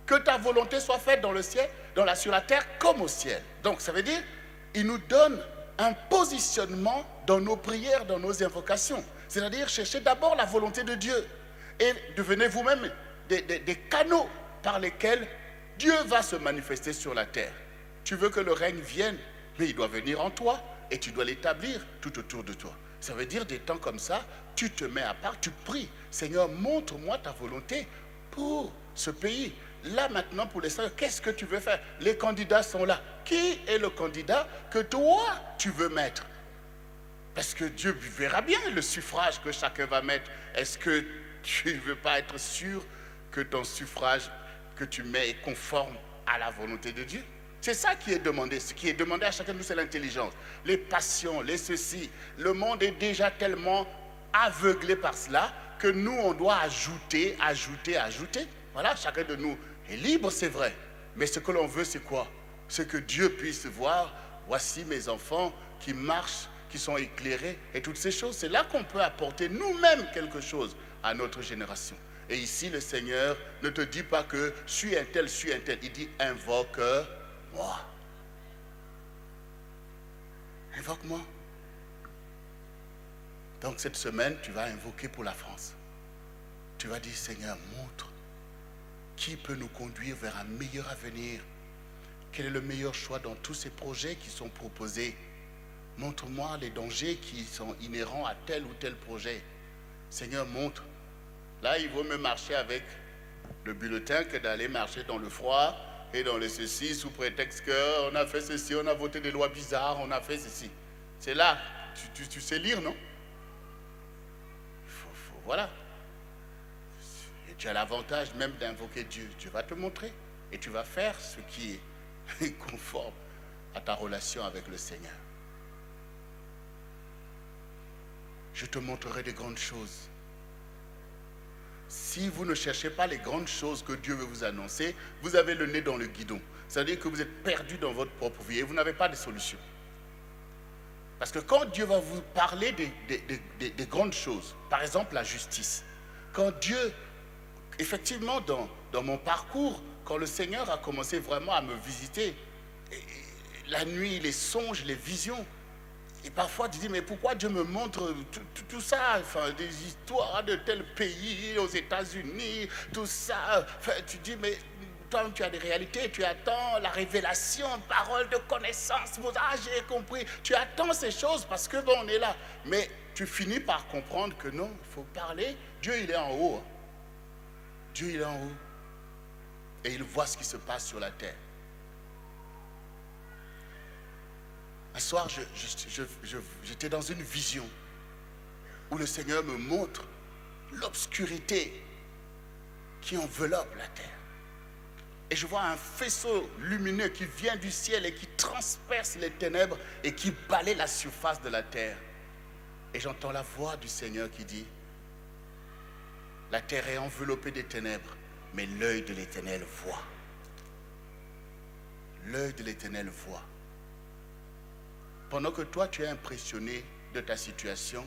Que ta volonté soit faite dans le ciel, sur la terre comme au ciel. Donc ça veut dire, il nous donne un positionnement dans nos prières, dans nos invocations. C'est-à-dire, cherchez d'abord la volonté de Dieu. Et devenez vous-même des canaux par lesquels Dieu va se manifester sur la terre. Tu veux que le règne vienne, mais il doit venir en toi et tu dois l'établir tout autour de toi. Ça veut dire des temps comme ça, tu te mets à part, tu pries. Seigneur, montre-moi ta volonté pour ce pays. Là maintenant, pour les Seigneurs, qu'est-ce que tu veux faire? Les candidats sont là. Qui est le candidat que toi, tu veux mettre? Parce que Dieu verra bien le suffrage que chacun va mettre. Est-ce que tu ne veux pas être sûr que ton suffrage, que tu mets est conforme à la volonté de Dieu. C'est ça qui est demandé. Ce qui est demandé à chacun de nous, c'est l'intelligence. Les passions, les ceci. Le monde est déjà tellement aveuglé par cela que nous, on doit ajouter. Voilà, chacun de nous est libre, c'est vrai. Mais ce que l'on veut, c'est quoi? C'est que Dieu puisse voir, voici mes enfants qui marchent, qui sont éclairés et toutes ces choses. C'est là qu'on peut apporter nous-mêmes quelque chose à notre génération. Et ici, le Seigneur ne te dit pas que suis un tel. Il dit invoque-moi. Invoque-moi. Donc cette semaine, tu vas invoquer pour la France. Tu vas dire, Seigneur, montre qui peut nous conduire vers un meilleur avenir. Quel est le meilleur choix dans tous ces projets qui sont proposés? Montre-moi les dangers qui sont inhérents à tel ou tel projet. Seigneur, montre. Là, il vaut mieux marcher avec le bulletin que d'aller marcher dans le froid et dans le ceci sous prétexte qu'on a fait ceci, on a voté des lois bizarres, on a fait ceci. C'est là, tu sais lire, non? Voilà. Et tu as l'avantage même d'invoquer Dieu. Dieu va te montrer et tu vas faire ce qui est conforme à ta relation avec le Seigneur. Je te montrerai des grandes choses. Si vous ne cherchez pas les grandes choses que Dieu veut vous annoncer, vous avez le nez dans le guidon. C'est-à-dire que vous êtes perdu dans votre propre vie et vous n'avez pas de solution. Parce que quand Dieu va vous parler des grandes choses, par exemple la justice, quand Dieu, effectivement dans mon parcours, quand le Seigneur a commencé vraiment à me visiter, la nuit, les songes, les visions, et parfois tu dis, mais pourquoi Dieu me montre tout ça, enfin, des histoires de tel pays, aux États-Unis, tout ça. Enfin, tu dis, mais toi tu as des réalités, tu attends la révélation, parole de connaissance. Ah, j'ai compris. Tu attends ces choses parce que bon, on est là. Mais tu finis par comprendre que non, il faut parler. Dieu, il est en haut. Dieu, il est en haut. Et il voit ce qui se passe sur la terre. Un soir, j'étais dans une vision où le Seigneur me montre l'obscurité qui enveloppe la terre. Et je vois un faisceau lumineux qui vient du ciel et qui transperce les ténèbres et qui balaie la surface de la terre. Et j'entends la voix du Seigneur qui dit, la terre est enveloppée des ténèbres, mais l'œil de l'Éternel voit. L'œil de l'Éternel voit. Pendant que toi, tu es impressionné de ta situation,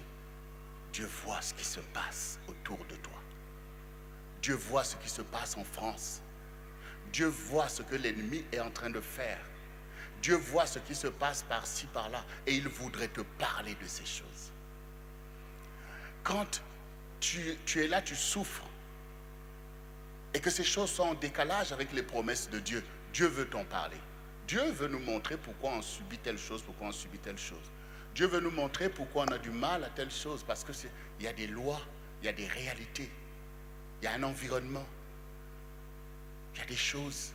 Dieu voit ce qui se passe autour de toi. Dieu voit ce qui se passe en France. Dieu voit ce que l'ennemi est en train de faire. Dieu voit ce qui se passe par-ci, par-là. Et il voudrait te parler de ces choses. Quand tu es là, tu souffres. Et que ces choses sont en décalage avec les promesses de Dieu. Dieu veut t'en parler. Dieu veut nous montrer pourquoi on subit telle chose, pourquoi on subit telle chose. Dieu veut nous montrer pourquoi on a du mal à telle chose. Parce qu'il y a des lois, il y a des réalités, il y a un environnement, il y a des choses.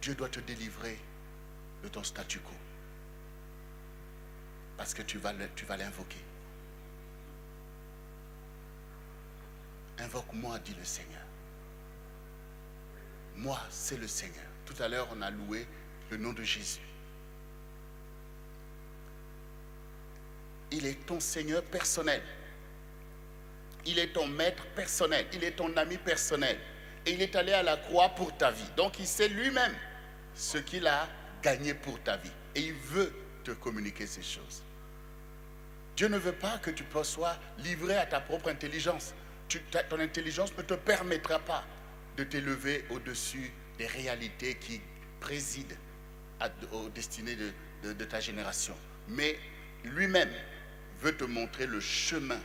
Dieu doit te délivrer de ton statu quo. Parce que tu vas l'invoquer. Invoque-moi, dit le Seigneur. Moi, c'est le Seigneur. Tout à l'heure, on a loué le nom de Jésus. Il est ton Seigneur personnel. Il est ton maître personnel. Il est ton ami personnel. Et il est allé à la croix pour ta vie. Donc, il sait lui-même ce qu'il a gagné pour ta vie. Et il veut te communiquer ces choses. Dieu ne veut pas que tu sois livré à ta propre intelligence. Ton intelligence ne te permettra pas de t'élever au-dessus des réalités qui président aux destinées de ta génération. Mais lui-même veut te montrer le chemin.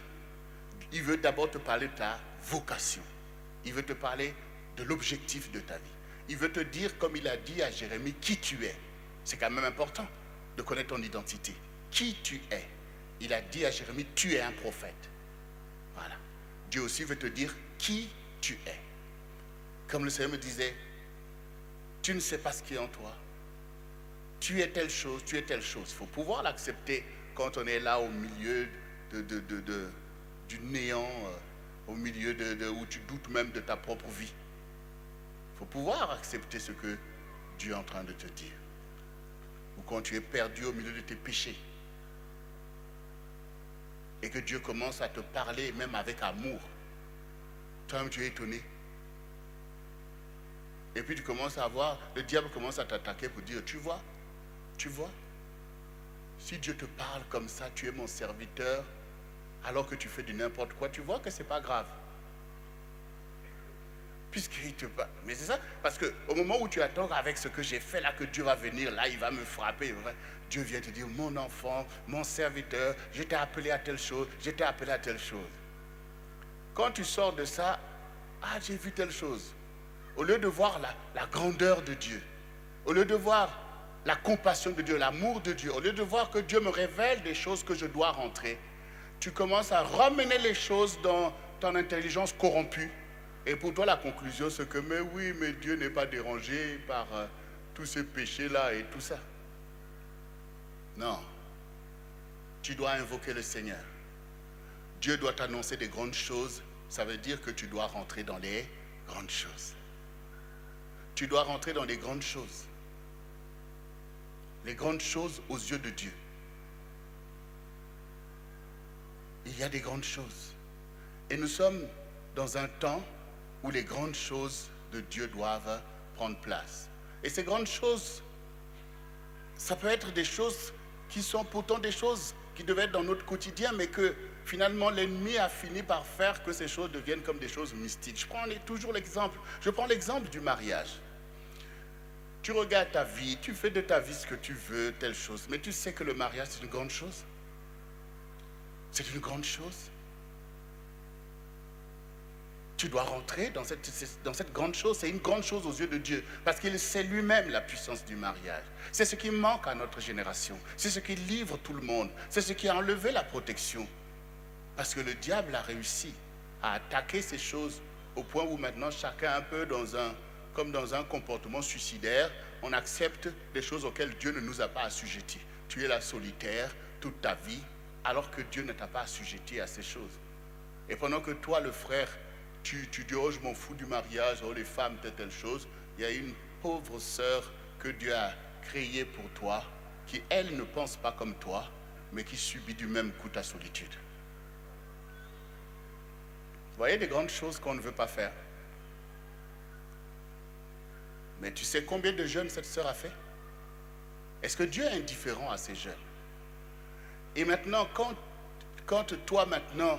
Il veut d'abord te parler de ta vocation. Il veut te parler de l'objectif de ta vie. Il veut te dire, comme il a dit à Jérémie, qui tu es. C'est quand même important de connaître ton identité. Qui tu es. Il a dit à Jérémie, tu es un prophète. Voilà. Dieu aussi veut te dire qui tu es. Comme le Seigneur me disait, tu ne sais pas ce qui est en toi. Tu es telle chose, tu es telle chose. Il faut pouvoir l'accepter quand on est là au milieu du néant, au milieu où tu doutes même de ta propre vie. Il faut pouvoir accepter ce que Dieu est en train de te dire. Ou quand tu es perdu au milieu de tes péchés. Et que Dieu commence à te parler même avec amour. Toi-même tu es étonné. Et puis tu commences à voir, le diable commence à t'attaquer pour dire, tu vois, si Dieu te parle comme ça, tu es mon serviteur, alors que tu fais du n'importe quoi, tu vois que c'est pas grave. Puisqu'il te parle. Mais c'est ça, parce qu'au moment où tu attends avec ce que j'ai fait là, que Dieu va venir, là, il va me frapper. Dieu vient te dire, mon enfant, mon serviteur, je t'ai appelé à telle chose, je t'ai appelé à telle chose. Quand tu sors de ça, ah, j'ai vu telle chose. Au lieu de voir la grandeur de Dieu, au lieu de voir la compassion de Dieu, l'amour de Dieu, au lieu de voir que Dieu me révèle des choses que je dois rentrer, tu commences à ramener les choses dans ton intelligence corrompue. Et pour toi, la conclusion, c'est que, mais oui, mais Dieu n'est pas dérangé par tous ces péchés-là et tout ça. Non. Tu dois invoquer le Seigneur. Dieu doit t'annoncer des grandes choses. Ça veut dire que tu dois rentrer dans les grandes choses. Tu dois rentrer dans les grandes choses. Les grandes choses aux yeux de Dieu. Il y a des grandes choses. Et nous sommes dans un temps où les grandes choses de Dieu doivent prendre place. Et ces grandes choses, ça peut être des choses qui sont pourtant des choses qui devaient être dans notre quotidien, mais que finalement l'ennemi a fini par faire que ces choses deviennent comme des choses mystiques. Je prends toujours l'exemple du mariage. Tu regardes ta vie, tu fais de ta vie ce que tu veux, telle chose, mais tu sais que le mariage c'est une grande chose. C'est une grande chose. Tu dois rentrer dans cette grande chose. C'est une grande chose aux yeux de Dieu. Parce qu'il sait lui-même la puissance du mariage. C'est ce qui manque à notre génération. C'est ce qui livre tout le monde. C'est ce qui a enlevé la protection. Parce que le diable a réussi à attaquer ces choses au point où maintenant chacun un peu comme dans un comportement suicidaire, on accepte des choses auxquelles Dieu ne nous a pas assujettis. Tu es là solitaire toute ta vie alors que Dieu ne t'a pas assujetti à ces choses. Et pendant que toi, le frère, tu dis, oh, je m'en fous du mariage, oh, les femmes, telle chose. Il y a une pauvre sœur que Dieu a créée pour toi, qui, elle, ne pense pas comme toi, mais qui subit du même coup ta solitude. Vous voyez des grandes choses qu'on ne veut pas faire. Mais tu sais combien de jeûnes cette sœur a fait? Est-ce que Dieu est indifférent à ces jeûnes? Et maintenant, quand toi, maintenant,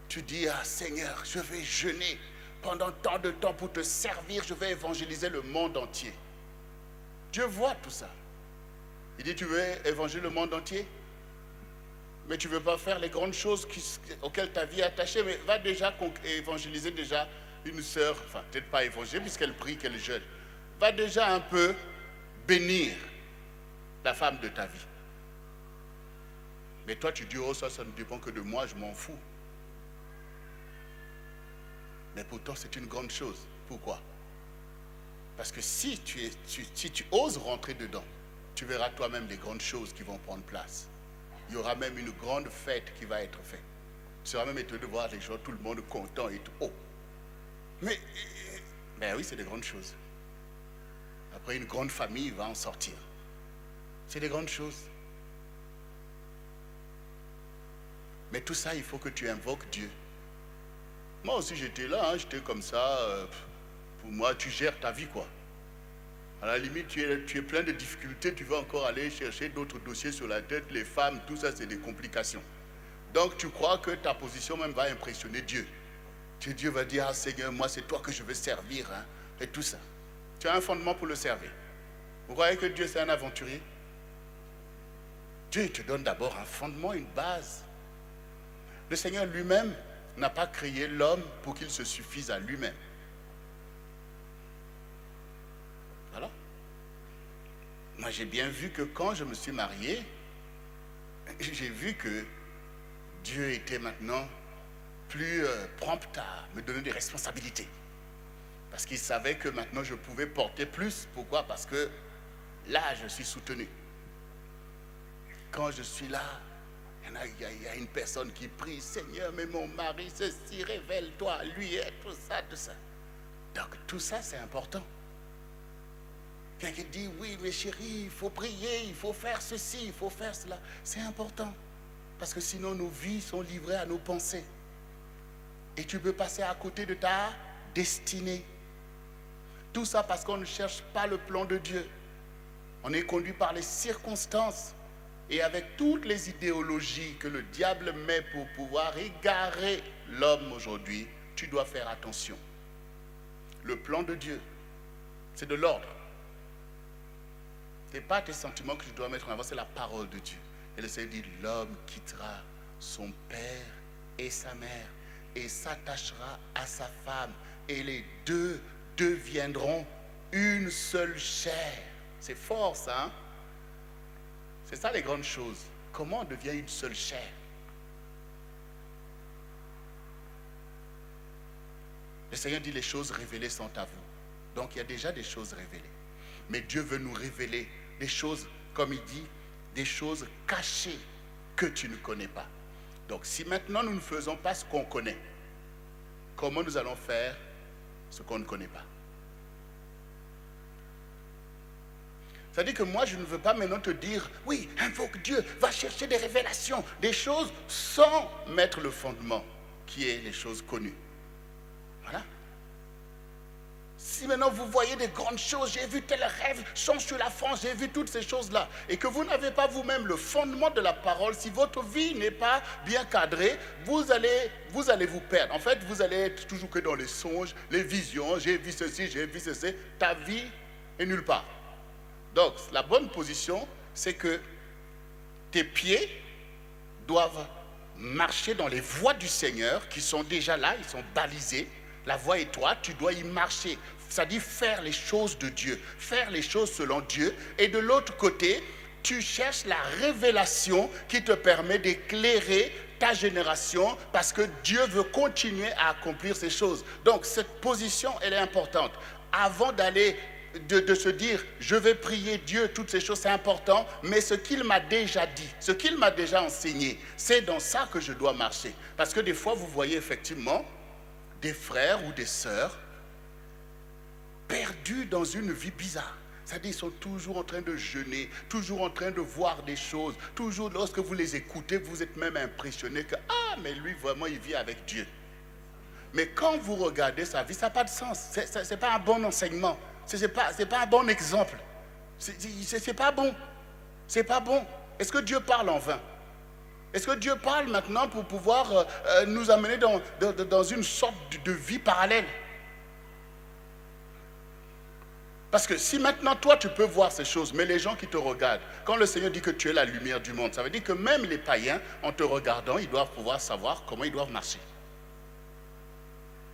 tu dis, ah Seigneur, je vais jeûner pendant tant de temps pour te servir, je vais évangéliser le monde entier. Dieu voit tout ça. Il dit, tu veux évangéliser le monde entier? Mais tu ne veux pas faire les grandes choses auxquelles ta vie est attachée, mais va déjà évangéliser déjà une sœur, enfin peut-être pas évangéliser puisqu'elle prie, qu'elle jeûne. Va déjà un peu bénir la femme de ta vie. Mais toi tu dis, oh ça ne dépend que de moi, je m'en fous. Mais pourtant, c'est une grande chose. Pourquoi? Parce que si tu oses rentrer dedans, tu verras toi-même les grandes choses qui vont prendre place. Il y aura même une grande fête qui va être faite. Tu seras même étonné de voir les gens, tout le monde content et tout. Oh! Mais oui, c'est des grandes choses. Après, une grande famille va en sortir. C'est des grandes choses. Mais tout ça, il faut que tu invoques Dieu. Moi aussi j'étais là, j'étais comme ça, pour moi tu gères ta vie quoi. À la limite tu es plein de difficultés, tu vas encore aller chercher d'autres dossiers sur la tête, les femmes, tout ça c'est des complications. Donc tu crois que ta position même va impressionner Dieu. Dieu va dire, ah Seigneur, moi c'est toi que je veux servir, hein, et tout ça. Tu as un fondement pour le servir. Vous croyez que Dieu c'est un aventurier? Dieu te donne d'abord un fondement, une base. Le Seigneur lui-même n'a pas créé l'homme pour qu'il se suffise à lui-même. Voilà. Moi, j'ai bien vu que quand je me suis marié, j'ai vu que Dieu était maintenant plus prompt à me donner des responsabilités. Parce qu'il savait que maintenant je pouvais porter plus. Pourquoi? Parce que là, je suis soutenu. Quand je suis là, Il y a une personne qui prie, Seigneur, mais mon mari, ceci, révèle-toi, lui, et tout ça, tout ça. Donc tout ça, c'est important. Quelqu'un dit, oui, mais chérie, il faut prier, il faut faire ceci, il faut faire cela. C'est important. Parce que sinon, nos vies sont livrées à nos pensées. Et tu peux passer à côté de ta destinée. Tout ça parce qu'on ne cherche pas le plan de Dieu. On est conduit par les circonstances. Et avec toutes les idéologies que le diable met pour pouvoir égarer l'homme aujourd'hui, tu dois faire attention. Le plan de Dieu, c'est de l'ordre. Ce n'est pas tes sentiments que tu dois mettre en avant, c'est la parole de Dieu. Et le Seigneur dit, l'homme quittera son père et sa mère et s'attachera à sa femme. Et les deux deviendront une seule chair. C'est fort ça, hein? C'est ça les grandes choses. Comment on devient une seule chair? Le Seigneur dit les choses révélées sont à vous. Donc il y a déjà des choses révélées. Mais Dieu veut nous révéler des choses, comme il dit, des choses cachées que tu ne connais pas. Donc si maintenant nous ne faisons pas ce qu'on connaît, comment nous allons faire ce qu'on ne connaît pas? C'est-à-dire que moi, je ne veux pas maintenant te dire, oui, invoque Dieu, va chercher des révélations, des choses sans mettre le fondement, qui est les choses connues. Voilà. Si maintenant vous voyez des grandes choses, j'ai vu tel rêve, change sur la France, j'ai vu toutes ces choses-là, et que vous n'avez pas vous-même le fondement de la parole, si votre vie n'est pas bien cadrée, vous allez vous perdre. En fait, vous allez être toujours que dans les songes, les visions, j'ai vu ceci, j'ai vu ceci, ta vie est nulle part. Donc, la bonne position, c'est que tes pieds doivent marcher dans les voies du Seigneur, qui sont déjà là, ils sont balisés. La voie étroite, tu dois y marcher. C'est-à-dire faire les choses de Dieu, faire les choses selon Dieu. Et de l'autre côté, tu cherches la révélation qui te permet d'éclairer ta génération, parce que Dieu veut continuer à accomplir ces choses. Donc, cette position, elle est importante. Avant d'aller de se dire, je vais prier Dieu, toutes ces choses, c'est important, mais ce qu'il m'a déjà dit, ce qu'il m'a déjà enseigné, c'est dans ça que je dois marcher. Parce que des fois, vous voyez effectivement des frères ou des sœurs perdus dans une vie bizarre. C'est-à-dire, ils sont toujours en train de jeûner, toujours en train de voir des choses, toujours lorsque vous les écoutez, vous êtes même impressionné que, ah, mais lui, vraiment, il vit avec Dieu. Mais quand vous regardez sa vie, ça n'a pas de sens. Ce n'est pas un bon enseignement. Ce n'est pas un bon exemple. C'est pas bon. C'est pas bon. Est-ce que Dieu parle en vain? Est-ce que Dieu parle maintenant pour pouvoir nous amener dans une sorte de vie parallèle? Parce que si maintenant toi tu peux voir ces choses, mais les gens qui te regardent, quand le Seigneur dit que tu es la lumière du monde, ça veut dire que même les païens, en te regardant, ils doivent pouvoir savoir comment ils doivent marcher.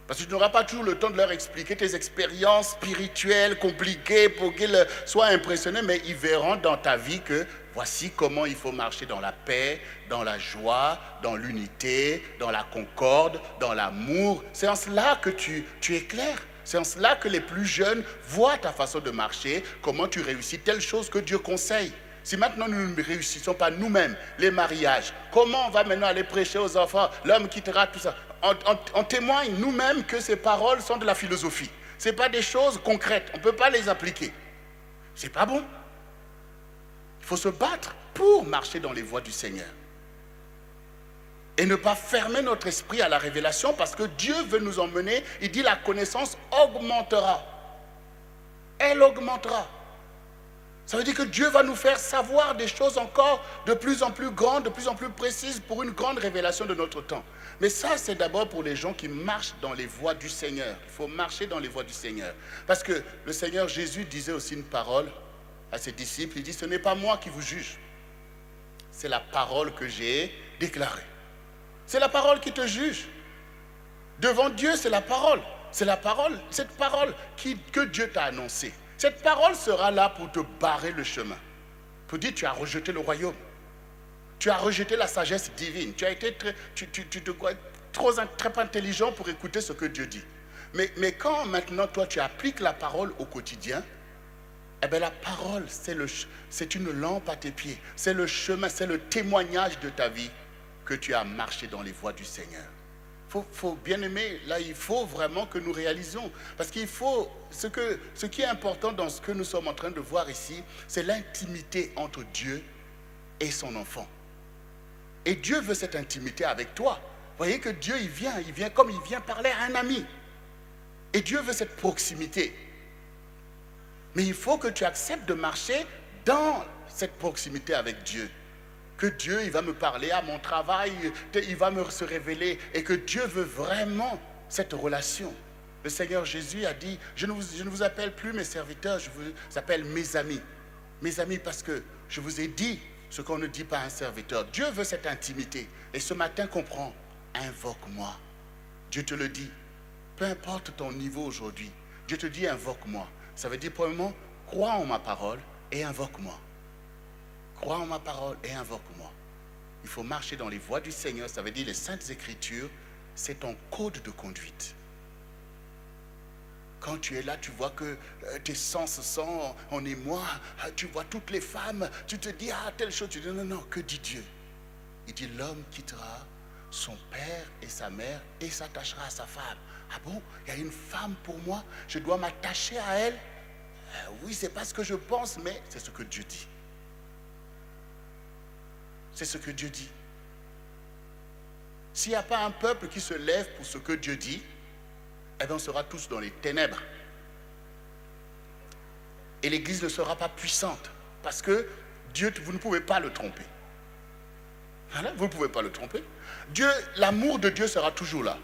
Parce que tu n'auras pas toujours le temps de leur expliquer tes expériences spirituelles compliquées pour qu'ils soient impressionnés, mais ils verront dans ta vie que voici comment il faut marcher dans la paix, dans la joie, dans l'unité, dans la concorde, dans l'amour. C'est en cela que tu éclaires. C'est en cela que les plus jeunes voient ta façon de marcher, comment tu réussis telle chose que Dieu conseille. Si maintenant nous ne réussissons pas nous-mêmes les mariages, comment on va maintenant aller prêcher aux enfants, l'homme quittera tout ça? On témoigne nous-mêmes que ces paroles sont de la philosophie. Ce n'est pas des choses concrètes, on ne peut pas les appliquer. Ce n'est pas bon. Il faut se battre pour marcher dans les voies du Seigneur. Et ne pas fermer notre esprit à la révélation, parce que Dieu veut nous emmener, il dit la connaissance augmentera. Elle augmentera. Ça veut dire que Dieu va nous faire savoir des choses encore de plus en plus grandes, de plus en plus précises pour une grande révélation de notre temps. Mais ça, c'est d'abord pour les gens qui marchent dans les voies du Seigneur. Il faut marcher dans les voies du Seigneur. Parce que le Seigneur Jésus disait aussi une parole à ses disciples. Il dit, ce n'est pas moi qui vous juge. C'est la parole que j'ai déclarée. C'est la parole qui te juge. Devant Dieu, c'est la parole. C'est la parole, cette parole que Dieu t'a annoncée. Cette parole sera là pour te barrer le chemin. Pour dire, tu as rejeté le royaume. Tu as rejeté la sagesse divine. Tu as été très intelligent pour écouter ce que Dieu dit. Mais quand maintenant, toi, tu appliques la parole au quotidien, Eh bien, la parole, c'est une lampe à tes pieds. C'est le chemin, c'est le témoignage de ta vie que tu as marché dans les voies du Seigneur. Faut bien aimer, là, il faut vraiment que nous réalisions. Parce qu'il faut, ce qui est important dans ce que nous sommes en train de voir ici, c'est l'intimité entre Dieu et son enfant. Et Dieu veut cette intimité avec toi. Vous voyez que Dieu, il vient comme il vient parler à un ami. Et Dieu veut cette proximité. Mais il faut que tu acceptes de marcher dans cette proximité avec Dieu. Que Dieu, il va me parler à mon travail, il va me se révéler, et que Dieu veut vraiment cette relation. Le Seigneur Jésus a dit, je ne vous appelle plus mes serviteurs, je vous appelle mes amis. Mes amis parce que je vous ai dit ce qu'on ne dit pas à un serviteur. Dieu veut cette intimité. Et ce matin, comprends, invoque-moi. Dieu te le dit. Peu importe ton niveau aujourd'hui, Dieu te dit invoque-moi. Ça veut dire, premièrement, crois en ma parole et invoque-moi. Crois en ma parole et invoque-moi. Il faut marcher dans les voies du Seigneur. Ça veut dire les Saintes Écritures, c'est ton code de conduite. Quand tu es là, tu vois que tes sens sont en émoi, tu vois toutes les femmes, tu te dis, ah, telle chose, tu dis, non, non, que dit Dieu? Il dit, l'homme quittera son père et sa mère et s'attachera à sa femme. Ah bon, il y a une femme pour moi, je dois m'attacher à elle? Oui, c'est pas ce que je pense, mais c'est ce que Dieu dit. C'est ce que Dieu dit. S'il n'y a pas un peuple qui se lève pour ce que Dieu dit, eh bien on sera tous dans les ténèbres. Et l'Église ne sera pas puissante. Parce que Dieu, vous ne pouvez pas le tromper. Voilà, vous ne pouvez pas le tromper. Dieu, l'amour de Dieu sera toujours là.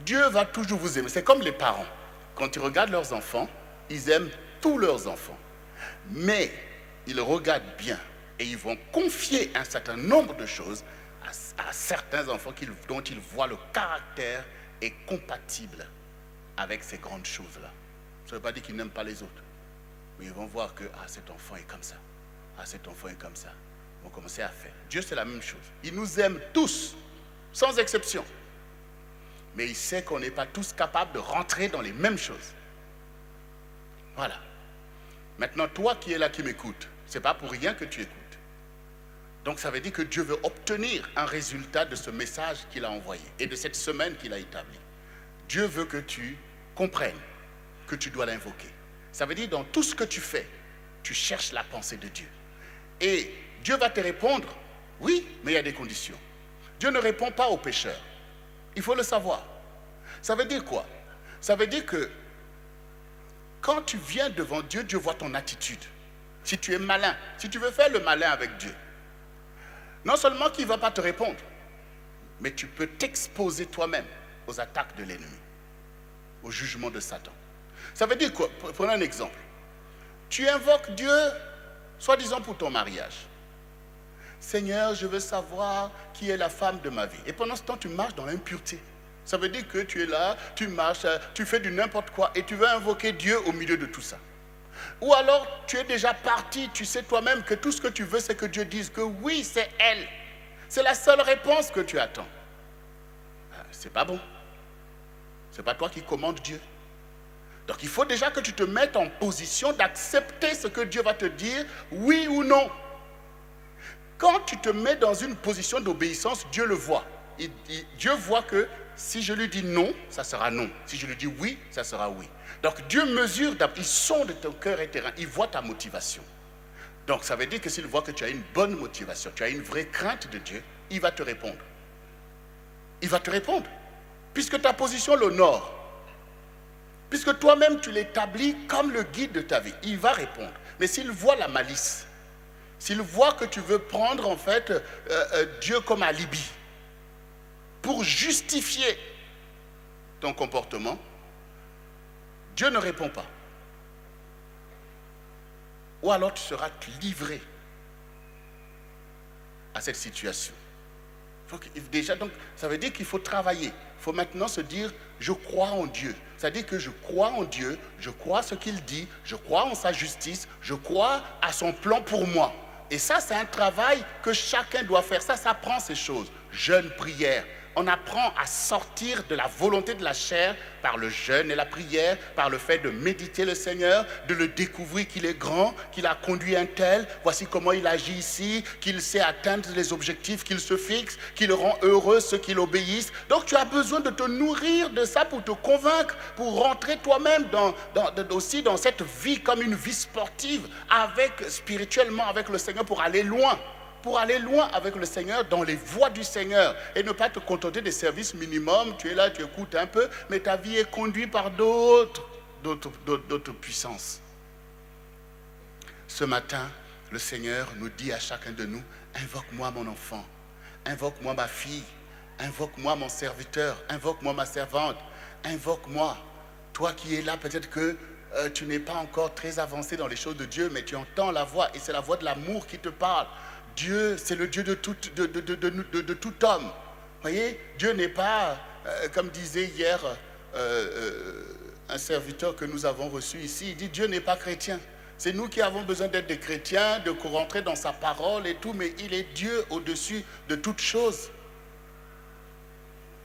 Dieu va toujours vous aimer. C'est comme les parents. Quand ils regardent leurs enfants, ils aiment tous leurs enfants. Mais ils regardent bien et ils vont confier un certain nombre de choses à certains enfants dont ils voient le caractère est compatible avec ces grandes choses-là. Ça ne veut pas dire qu'ils n'aiment pas les autres. Mais ils vont voir que cet enfant est comme ça. Cet enfant est comme ça. Ils vont commencer à faire. Dieu, c'est la même chose. Il nous aime tous, sans exception. Mais il sait qu'on n'est pas tous capables de rentrer dans les mêmes choses. Voilà. Maintenant, toi qui es là, qui m'écoutes, ce n'est pas pour rien que tu écoutes. Donc ça veut dire que Dieu veut obtenir un résultat de ce message qu'il a envoyé et de cette semaine qu'il a établie. Dieu veut que tu comprennes que tu dois l'invoquer. Ça veut dire dans tout ce que tu fais, tu cherches la pensée de Dieu. Et Dieu va te répondre, oui, mais il y a des conditions. Dieu ne répond pas aux pécheurs. Il faut le savoir. Ça veut dire quoi? Ça veut dire que quand tu viens devant Dieu, Dieu voit ton attitude. Si tu es malin, si tu veux faire le malin avec Dieu, non seulement qu'il ne va pas te répondre, mais tu peux t'exposer toi-même aux attaques de l'ennemi, au jugement de Satan. Ça veut dire quoi? Prenons un exemple. Tu invoques Dieu, soi-disant pour ton mariage. Seigneur, je veux savoir qui est la femme de ma vie. Et pendant ce temps, tu marches dans l'impureté. Ça veut dire que tu es là, tu marches, tu fais du n'importe quoi et tu veux invoquer Dieu au milieu de tout ça. Ou alors, tu es déjà parti, tu sais toi-même que tout ce que tu veux, c'est que Dieu dise que oui, c'est elle. C'est la seule réponse que tu attends. C'est pas bon. C'est pas toi qui commandes Dieu. Donc, il faut déjà que tu te mettes en position d'accepter ce que Dieu va te dire, oui ou non. Quand tu te mets dans une position d'obéissance, Dieu le voit. Dieu voit que si je lui dis non, ça sera non. Si je lui dis oui, ça sera oui. Donc Dieu mesure, il sonde ton cœur et terrain, il voit ta motivation. Donc ça veut dire que s'il voit que tu as une bonne motivation, tu as une vraie crainte de Dieu, il va te répondre. Il va te répondre. Puisque ta position l'honore, puisque toi-même tu l'établis comme le guide de ta vie, il va répondre. Mais s'il voit la malice, s'il voit que tu veux prendre en fait Dieu comme alibi pour justifier ton comportement, Dieu ne répond pas. Ou alors tu seras livré à cette situation. Déjà, donc, ça veut dire qu'il faut travailler. Il faut maintenant se dire, je crois en Dieu. C'est-à-dire que je crois en Dieu, je crois ce qu'il dit, je crois en sa justice, je crois à son plan pour moi. Et ça, c'est un travail que chacun doit faire. Ça prend ces choses. Jeûne, prière, on apprend à sortir de la volonté de la chair par le jeûne et la prière, par le fait de méditer le Seigneur, de le découvrir qu'il est grand, qu'il a conduit un tel, voici comment il agit ici, qu'il sait atteindre les objectifs qu'il se fixe, qu'il rend heureux ceux qui l'obéissent. Donc tu as besoin de te nourrir de ça pour te convaincre, pour rentrer toi-même aussi dans cette vie comme une vie sportive, spirituellement avec le Seigneur, pour aller loin avec le Seigneur, dans les voies du Seigneur, et ne pas te contenter des services minimums. Tu es là, tu écoutes un peu, mais ta vie est conduite par d'autres puissances. Ce matin, le Seigneur nous dit à chacun de nous, invoque-moi mon enfant, invoque-moi ma fille, invoque-moi mon serviteur, invoque-moi ma servante, invoque-moi. Toi qui es là, peut-être que tu n'es pas encore très avancé dans les choses de Dieu, mais tu entends la voix, et c'est la voix de l'amour qui te parle. Dieu, c'est le Dieu de tout homme. Vous voyez, Dieu n'est pas, comme disait hier un serviteur que nous avons reçu ici, il dit Dieu n'est pas chrétien. C'est nous qui avons besoin d'être des chrétiens, de rentrer dans sa parole et tout, mais il est Dieu au-dessus de toutes choses.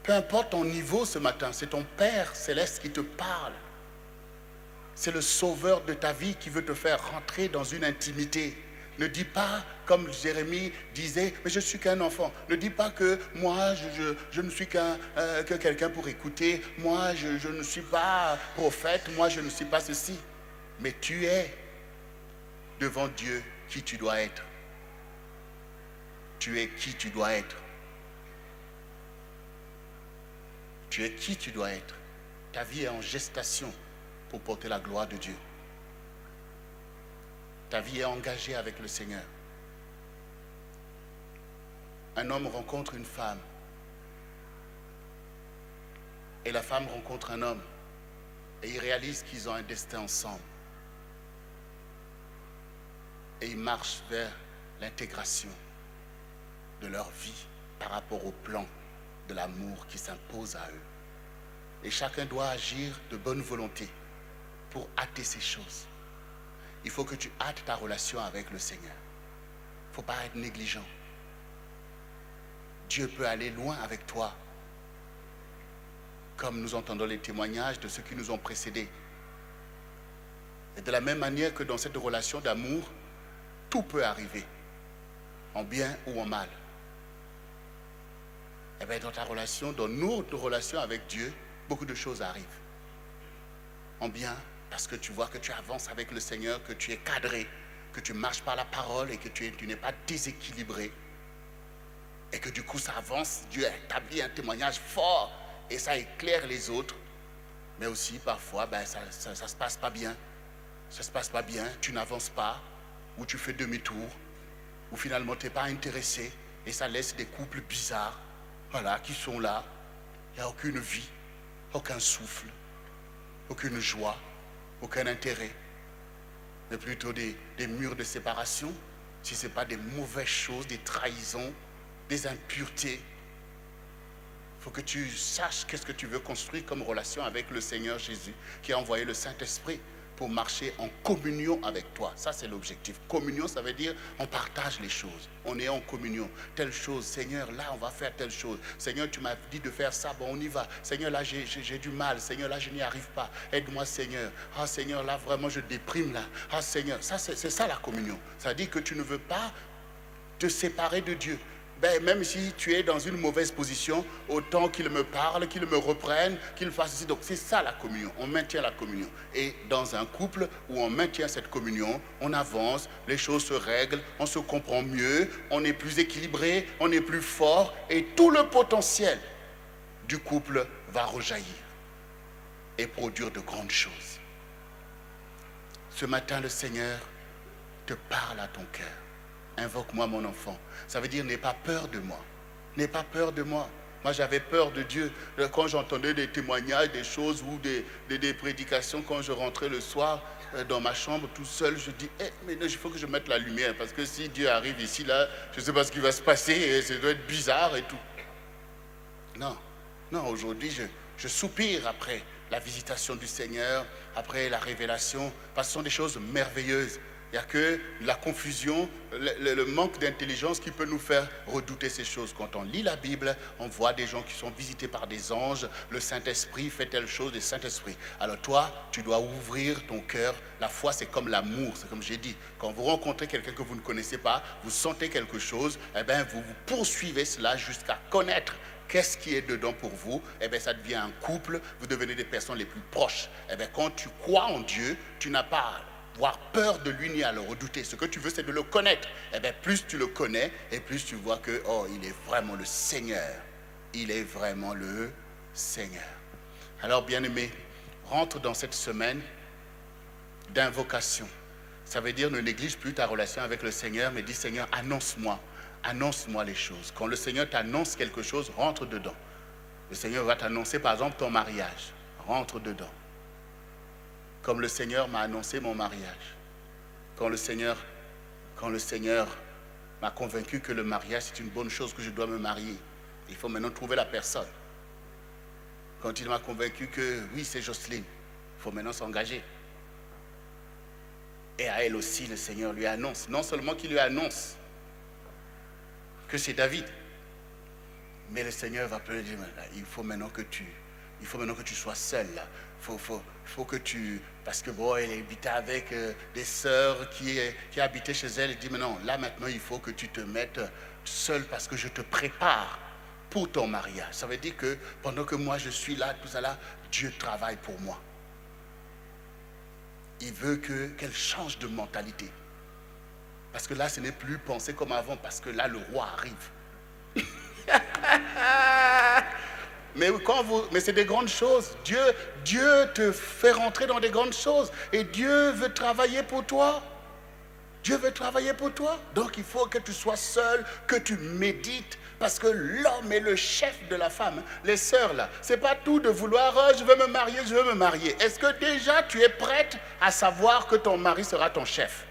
Peu importe ton niveau ce matin, c'est ton Père céleste qui te parle. C'est le sauveur de ta vie qui veut te faire rentrer dans une intimité. Ne dis pas, comme Jérémie disait, mais je suis qu'un enfant. Ne dis pas que moi, je ne suis que quelqu'un pour écouter. Moi, je ne suis pas prophète. Moi, je ne suis pas ceci. Mais tu es devant Dieu qui tu dois être. Tu es qui tu dois être. Tu es qui tu dois être. Ta vie est en gestation pour porter la gloire de Dieu. Ta vie est engagée avec le Seigneur. Un homme rencontre une femme. Et la femme rencontre un homme. Et ils réalisent qu'ils ont un destin ensemble. Et ils marchent vers l'intégration de leur vie par rapport au plan de l'amour qui s'impose à eux. Et chacun doit agir de bonne volonté pour hâter ces choses. Il faut que tu hâtes ta relation avec le Seigneur. Il ne faut pas être négligent. Dieu peut aller loin avec toi. Comme nous entendons les témoignages de ceux qui nous ont précédés. Et de la même manière que dans cette relation d'amour, tout peut arriver, en bien ou en mal. Et bien dans ta relation, dans notre relation avec Dieu, beaucoup de choses arrivent. En bien, parce que tu vois que tu avances avec le Seigneur, que tu es cadré, que tu marches par la parole et que tu n'es pas déséquilibré. Et que du coup ça avance, Dieu a établi un témoignage fort et ça éclaire les autres. Mais aussi parfois, ça se passe pas bien. Ça se passe pas bien, tu n'avances pas, ou tu fais demi-tour, ou finalement tu n'es pas intéressé et ça laisse des couples bizarres, voilà, qui sont là. Il n'y a aucune vie, aucun souffle, aucune joie, aucun intérêt, mais plutôt des murs de séparation, si ce n'est pas des mauvaises choses, des trahisons, des impuretés. Il faut que tu saches qu'est-ce que tu veux construire comme relation avec le Seigneur Jésus, qui a envoyé le Saint-Esprit pour marcher en communion avec toi. Ça, c'est l'objectif. Communion, ça veut dire on partage les choses. On est en communion. Telle chose, Seigneur, là, on va faire telle chose. Seigneur, tu m'as dit de faire ça, bon, on y va. Seigneur, là, j'ai du mal. Seigneur, là, je n'y arrive pas. Aide-moi, Seigneur. Ah, Seigneur, là, vraiment, je déprime, là. Ah, Seigneur, ça, c'est ça, la communion. Ça veut dire que tu ne veux pas te séparer de Dieu. Même si tu es dans une mauvaise position, autant qu'il me parle, qu'il me reprenne, qu'il fasse ceci. Donc c'est ça la communion, on maintient la communion. Et dans un couple où on maintient cette communion, on avance, les choses se règlent, on se comprend mieux, on est plus équilibré, on est plus fort, et tout le potentiel du couple va rejaillir et produire de grandes choses. Ce matin, le Seigneur te parle à ton cœur. Invoque-moi mon enfant. Ça veut dire n'aie pas peur de moi. N'aie pas peur de moi. Moi j'avais peur de Dieu. Quand j'entendais des témoignages, des choses ou des prédications, quand je rentrais le soir dans ma chambre tout seul, je dis mais il faut que je mette la lumière parce que si Dieu arrive ici, là, je ne sais pas ce qui va se passer et ça doit être bizarre et tout. Non, aujourd'hui je soupire après la visitation du Seigneur, après la révélation, parce que ce sont des choses merveilleuses. Il n'y a que la confusion, le manque d'intelligence qui peut nous faire redouter ces choses. Quand on lit la Bible, on voit des gens qui sont visités par des anges, le Saint-Esprit fait telle chose, le Saint-Esprit. Alors toi, tu dois ouvrir ton cœur. La foi, c'est comme l'amour, c'est comme j'ai dit. Quand vous rencontrez quelqu'un que vous ne connaissez pas, vous sentez quelque chose, eh bien vous poursuivez cela jusqu'à connaître qu'est-ce qui est dedans pour vous. Eh bien ça devient un couple, vous devenez des personnes les plus proches. Eh bien quand tu crois en Dieu, tu n'as pas à avoir peur de lui ni à le redouter. Ce que tu veux, c'est de le connaître. Eh bien plus tu le connais, et plus tu vois que, oh, il est vraiment le Seigneur. Il est vraiment le Seigneur. Alors bien-aimé, rentre dans cette semaine d'invocation. Ça veut dire ne néglige plus ta relation avec le Seigneur, mais dis Seigneur, annonce-moi les choses. Quand le Seigneur t'annonce quelque chose, rentre dedans. Le Seigneur va t'annoncer par exemple ton mariage, rentre dedans. Comme le Seigneur m'a annoncé mon mariage. Quand le Seigneur m'a convaincu que le mariage c'est une bonne chose, que je dois me marier. Il faut maintenant trouver la personne. Quand il m'a convaincu que oui, c'est Jocelyne, il faut maintenant s'engager. Et à elle aussi, le Seigneur lui annonce. Non seulement qu'il lui annonce que c'est David, mais le Seigneur va peut dire, il faut maintenant que tu sois seul. Il faut que tu... Parce que bon, elle habitait avec des sœurs qui habitaient chez elle. Elle dit, mais non, là maintenant, il faut que tu te mettes seul parce que je te prépare pour ton mariage. Ça veut dire que pendant que moi je suis là, tout ça là, Dieu travaille pour moi. Il veut qu'elle change de mentalité. Parce que là, ce n'est plus penser comme avant, parce que là, le roi arrive. Mais c'est des grandes choses. Dieu te fait rentrer dans des grandes choses. Et Dieu veut travailler pour toi. Dieu veut travailler pour toi. Donc il faut que tu sois seul, que tu médites. Parce que l'homme est le chef de la femme. Les sœurs là, c'est pas tout de vouloir, oh, je veux me marier. Est-ce que déjà tu es prête à savoir que ton mari sera ton chef?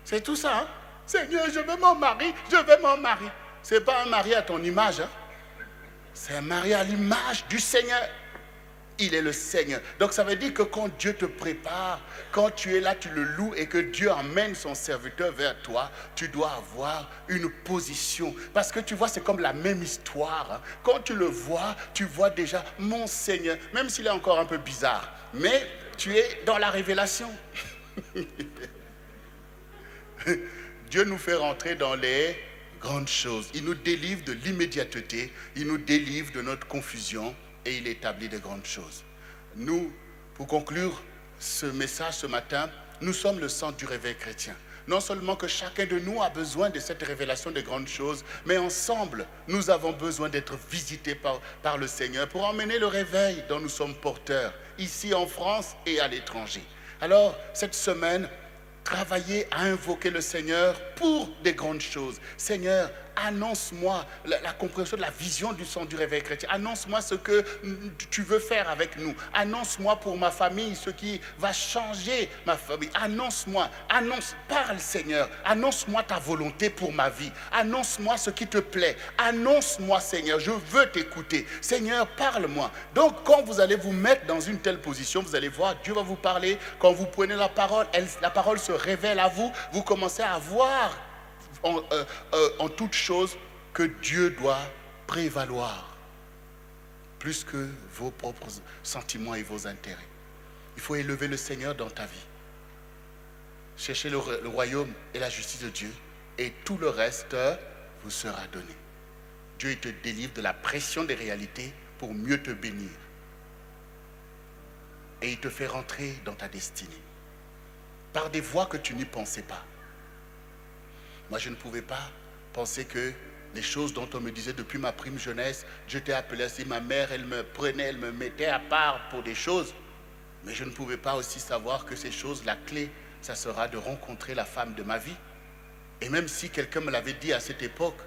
C'est tout ça, hein? Seigneur, je veux mon mari. C'est pas un mari à ton image, hein? C'est un mari à l'image du Seigneur. Il est le Seigneur. Donc ça veut dire que quand Dieu te prépare, quand tu es là, tu le loues et que Dieu emmène son serviteur vers toi, tu dois avoir une position. Parce que tu vois, c'est comme la même histoire, hein. Quand tu le vois, tu vois déjà mon Seigneur, même s'il est encore un peu bizarre, mais tu es dans la révélation. Dieu nous fait rentrer dans les grandes choses. Il nous délivre de l'immédiateté, il nous délivre de notre confusion et il établit de grandes choses. Nous, pour conclure ce message ce matin, nous sommes le centre du réveil chrétien. Non seulement que chacun de nous a besoin de cette révélation des grandes choses, mais ensemble, nous avons besoin d'être visités par le Seigneur pour emmener le réveil dont nous sommes porteurs, ici en France et à l'étranger. Alors, cette semaine, travaillez à invoquer le Seigneur pour des grandes choses. Seigneur, annonce-moi la compréhension de la vision du centre du réveil chrétien. Annonce-moi ce que tu veux faire avec nous. Annonce-moi pour ma famille ce qui va changer ma famille. Parle Seigneur. Annonce-moi ta volonté pour ma vie. Annonce-moi ce qui te plaît. Annonce-moi Seigneur, je veux t'écouter. Seigneur, parle-moi. Donc quand vous allez vous mettre dans une telle position, vous allez voir, Dieu va vous parler. Quand vous prenez la parole, la parole se révèle à vous. Vous commencez à voir en toute chose que Dieu doit prévaloir plus que vos propres sentiments et vos intérêts. Il faut élever le Seigneur dans ta vie. Cherchez le royaume et la justice de Dieu et tout le reste vous sera donné. Dieu il te délivre de la pression des réalités pour mieux te bénir. Et il te fait rentrer dans ta destinée par des voies que tu n'y pensais pas. Moi, je ne pouvais pas penser que les choses dont on me disait depuis ma prime jeunesse, je t'ai appelé ainsi, ma mère, elle me prenait, elle me mettait à part pour des choses. Mais je ne pouvais pas aussi savoir que ces choses, la clé, ça sera de rencontrer la femme de ma vie. Et même si quelqu'un me l'avait dit à cette époque,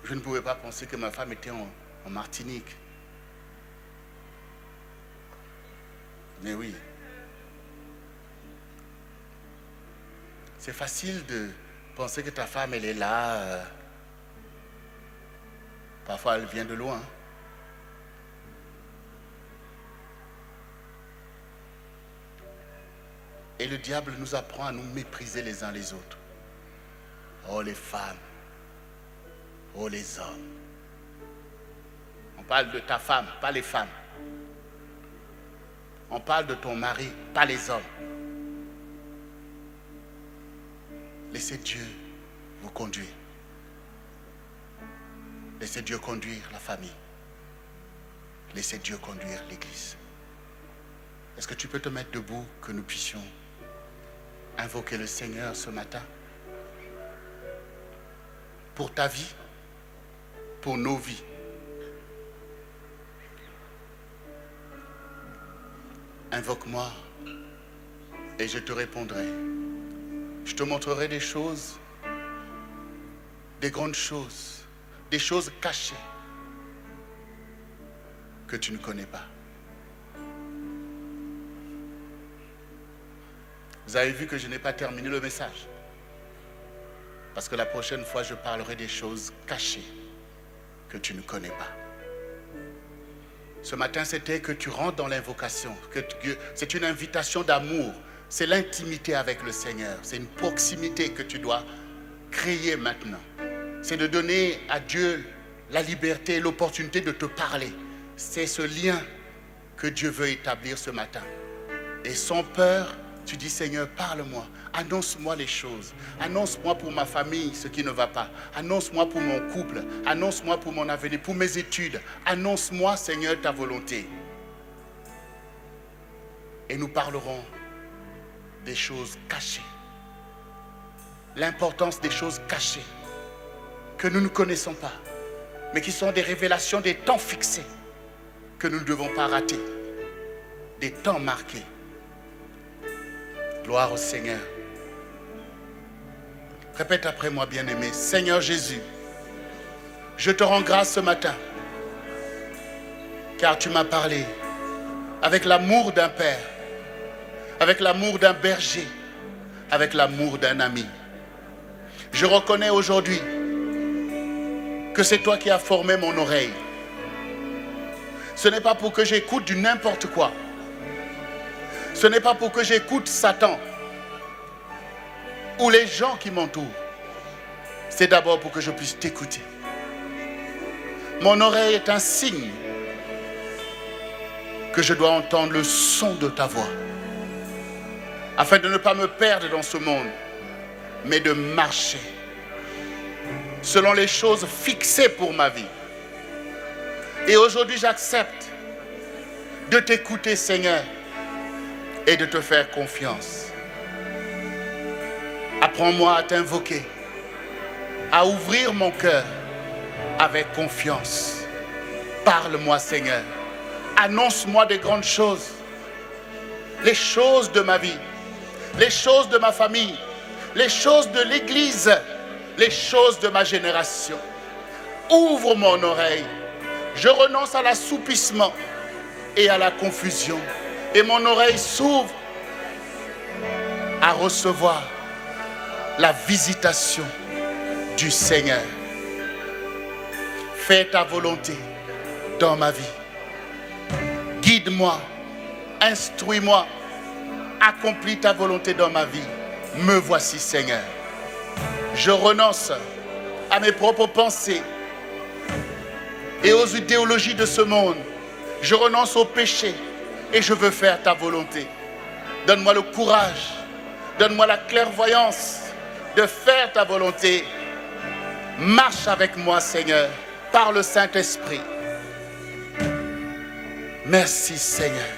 je ne pouvais pas penser que ma femme était en Martinique. Mais oui. C'est facile de penser que ta femme, elle est là. Parfois, elle vient de loin. Et le diable nous apprend à nous mépriser les uns les autres. Oh les femmes, oh les hommes. On parle de ta femme, pas les femmes. On parle de ton mari, pas les hommes. Laissez Dieu vous conduire. Laissez Dieu conduire la famille. Laissez Dieu conduire l'Église. Est-ce que tu peux te mettre debout que nous puissions invoquer le Seigneur ce matin? Pour ta vie, pour nos vies. Invoque-moi et je te répondrai. Je te montrerai des choses, des grandes choses, des choses cachées que tu ne connais pas. Vous avez vu que je n'ai pas terminé le message. Parce que la prochaine fois, je parlerai des choses cachées que tu ne connais pas. Ce matin, c'était que tu rentres dans l'invocation. C'est une invitation d'amour. C'est l'intimité avec le Seigneur. C'est une proximité que tu dois créer maintenant. C'est de donner à Dieu la liberté et l'opportunité de te parler. C'est ce lien que Dieu veut établir ce matin. Et sans peur, tu dis, Seigneur, parle-moi. Annonce-moi les choses. Annonce-moi pour ma famille ce qui ne va pas. Annonce-moi pour mon couple. Annonce-moi pour mon avenir, pour mes études. Annonce-moi, Seigneur, ta volonté. Et nous parlerons des choses cachées. L'importance des choses cachées que nous ne connaissons pas, mais qui sont des révélations des temps fixés que nous ne devons pas rater. Des temps marqués. Gloire au Seigneur. Répète après moi, bien-aimé. Seigneur Jésus, je te rends grâce ce matin, car tu m'as parlé avec l'amour d'un père, avec l'amour d'un berger, avec l'amour d'un ami. Je reconnais aujourd'hui que c'est toi qui as formé mon oreille. Ce n'est pas pour que j'écoute du n'importe quoi. Ce n'est pas pour que j'écoute Satan ou les gens qui m'entourent. C'est d'abord pour que je puisse t'écouter. Mon oreille est un signe que je dois entendre le son de ta voix, afin de ne pas me perdre dans ce monde, mais de marcher selon les choses fixées pour ma vie. Et aujourd'hui, j'accepte de t'écouter, Seigneur, et de te faire confiance. Apprends-moi à t'invoquer, à ouvrir mon cœur avec confiance. Parle-moi, Seigneur. Annonce-moi des grandes choses, les choses de ma vie, les choses de ma famille, les choses de l'Église, les choses de ma génération. Ouvre mon oreille. Je renonce à l'assoupissement et à la confusion. Et mon oreille s'ouvre à recevoir la visitation du Seigneur. Fais ta volonté dans ma vie. Guide-moi, instruis-moi, accomplis ta volonté dans ma vie. Me voici, Seigneur. Je renonce à mes propres pensées et aux idéologies de ce monde. Je renonce au péché et je veux faire ta volonté. Donne-moi le courage, donne-moi la clairvoyance de faire ta volonté. Marche avec moi, Seigneur, par le Saint-Esprit. Merci, Seigneur.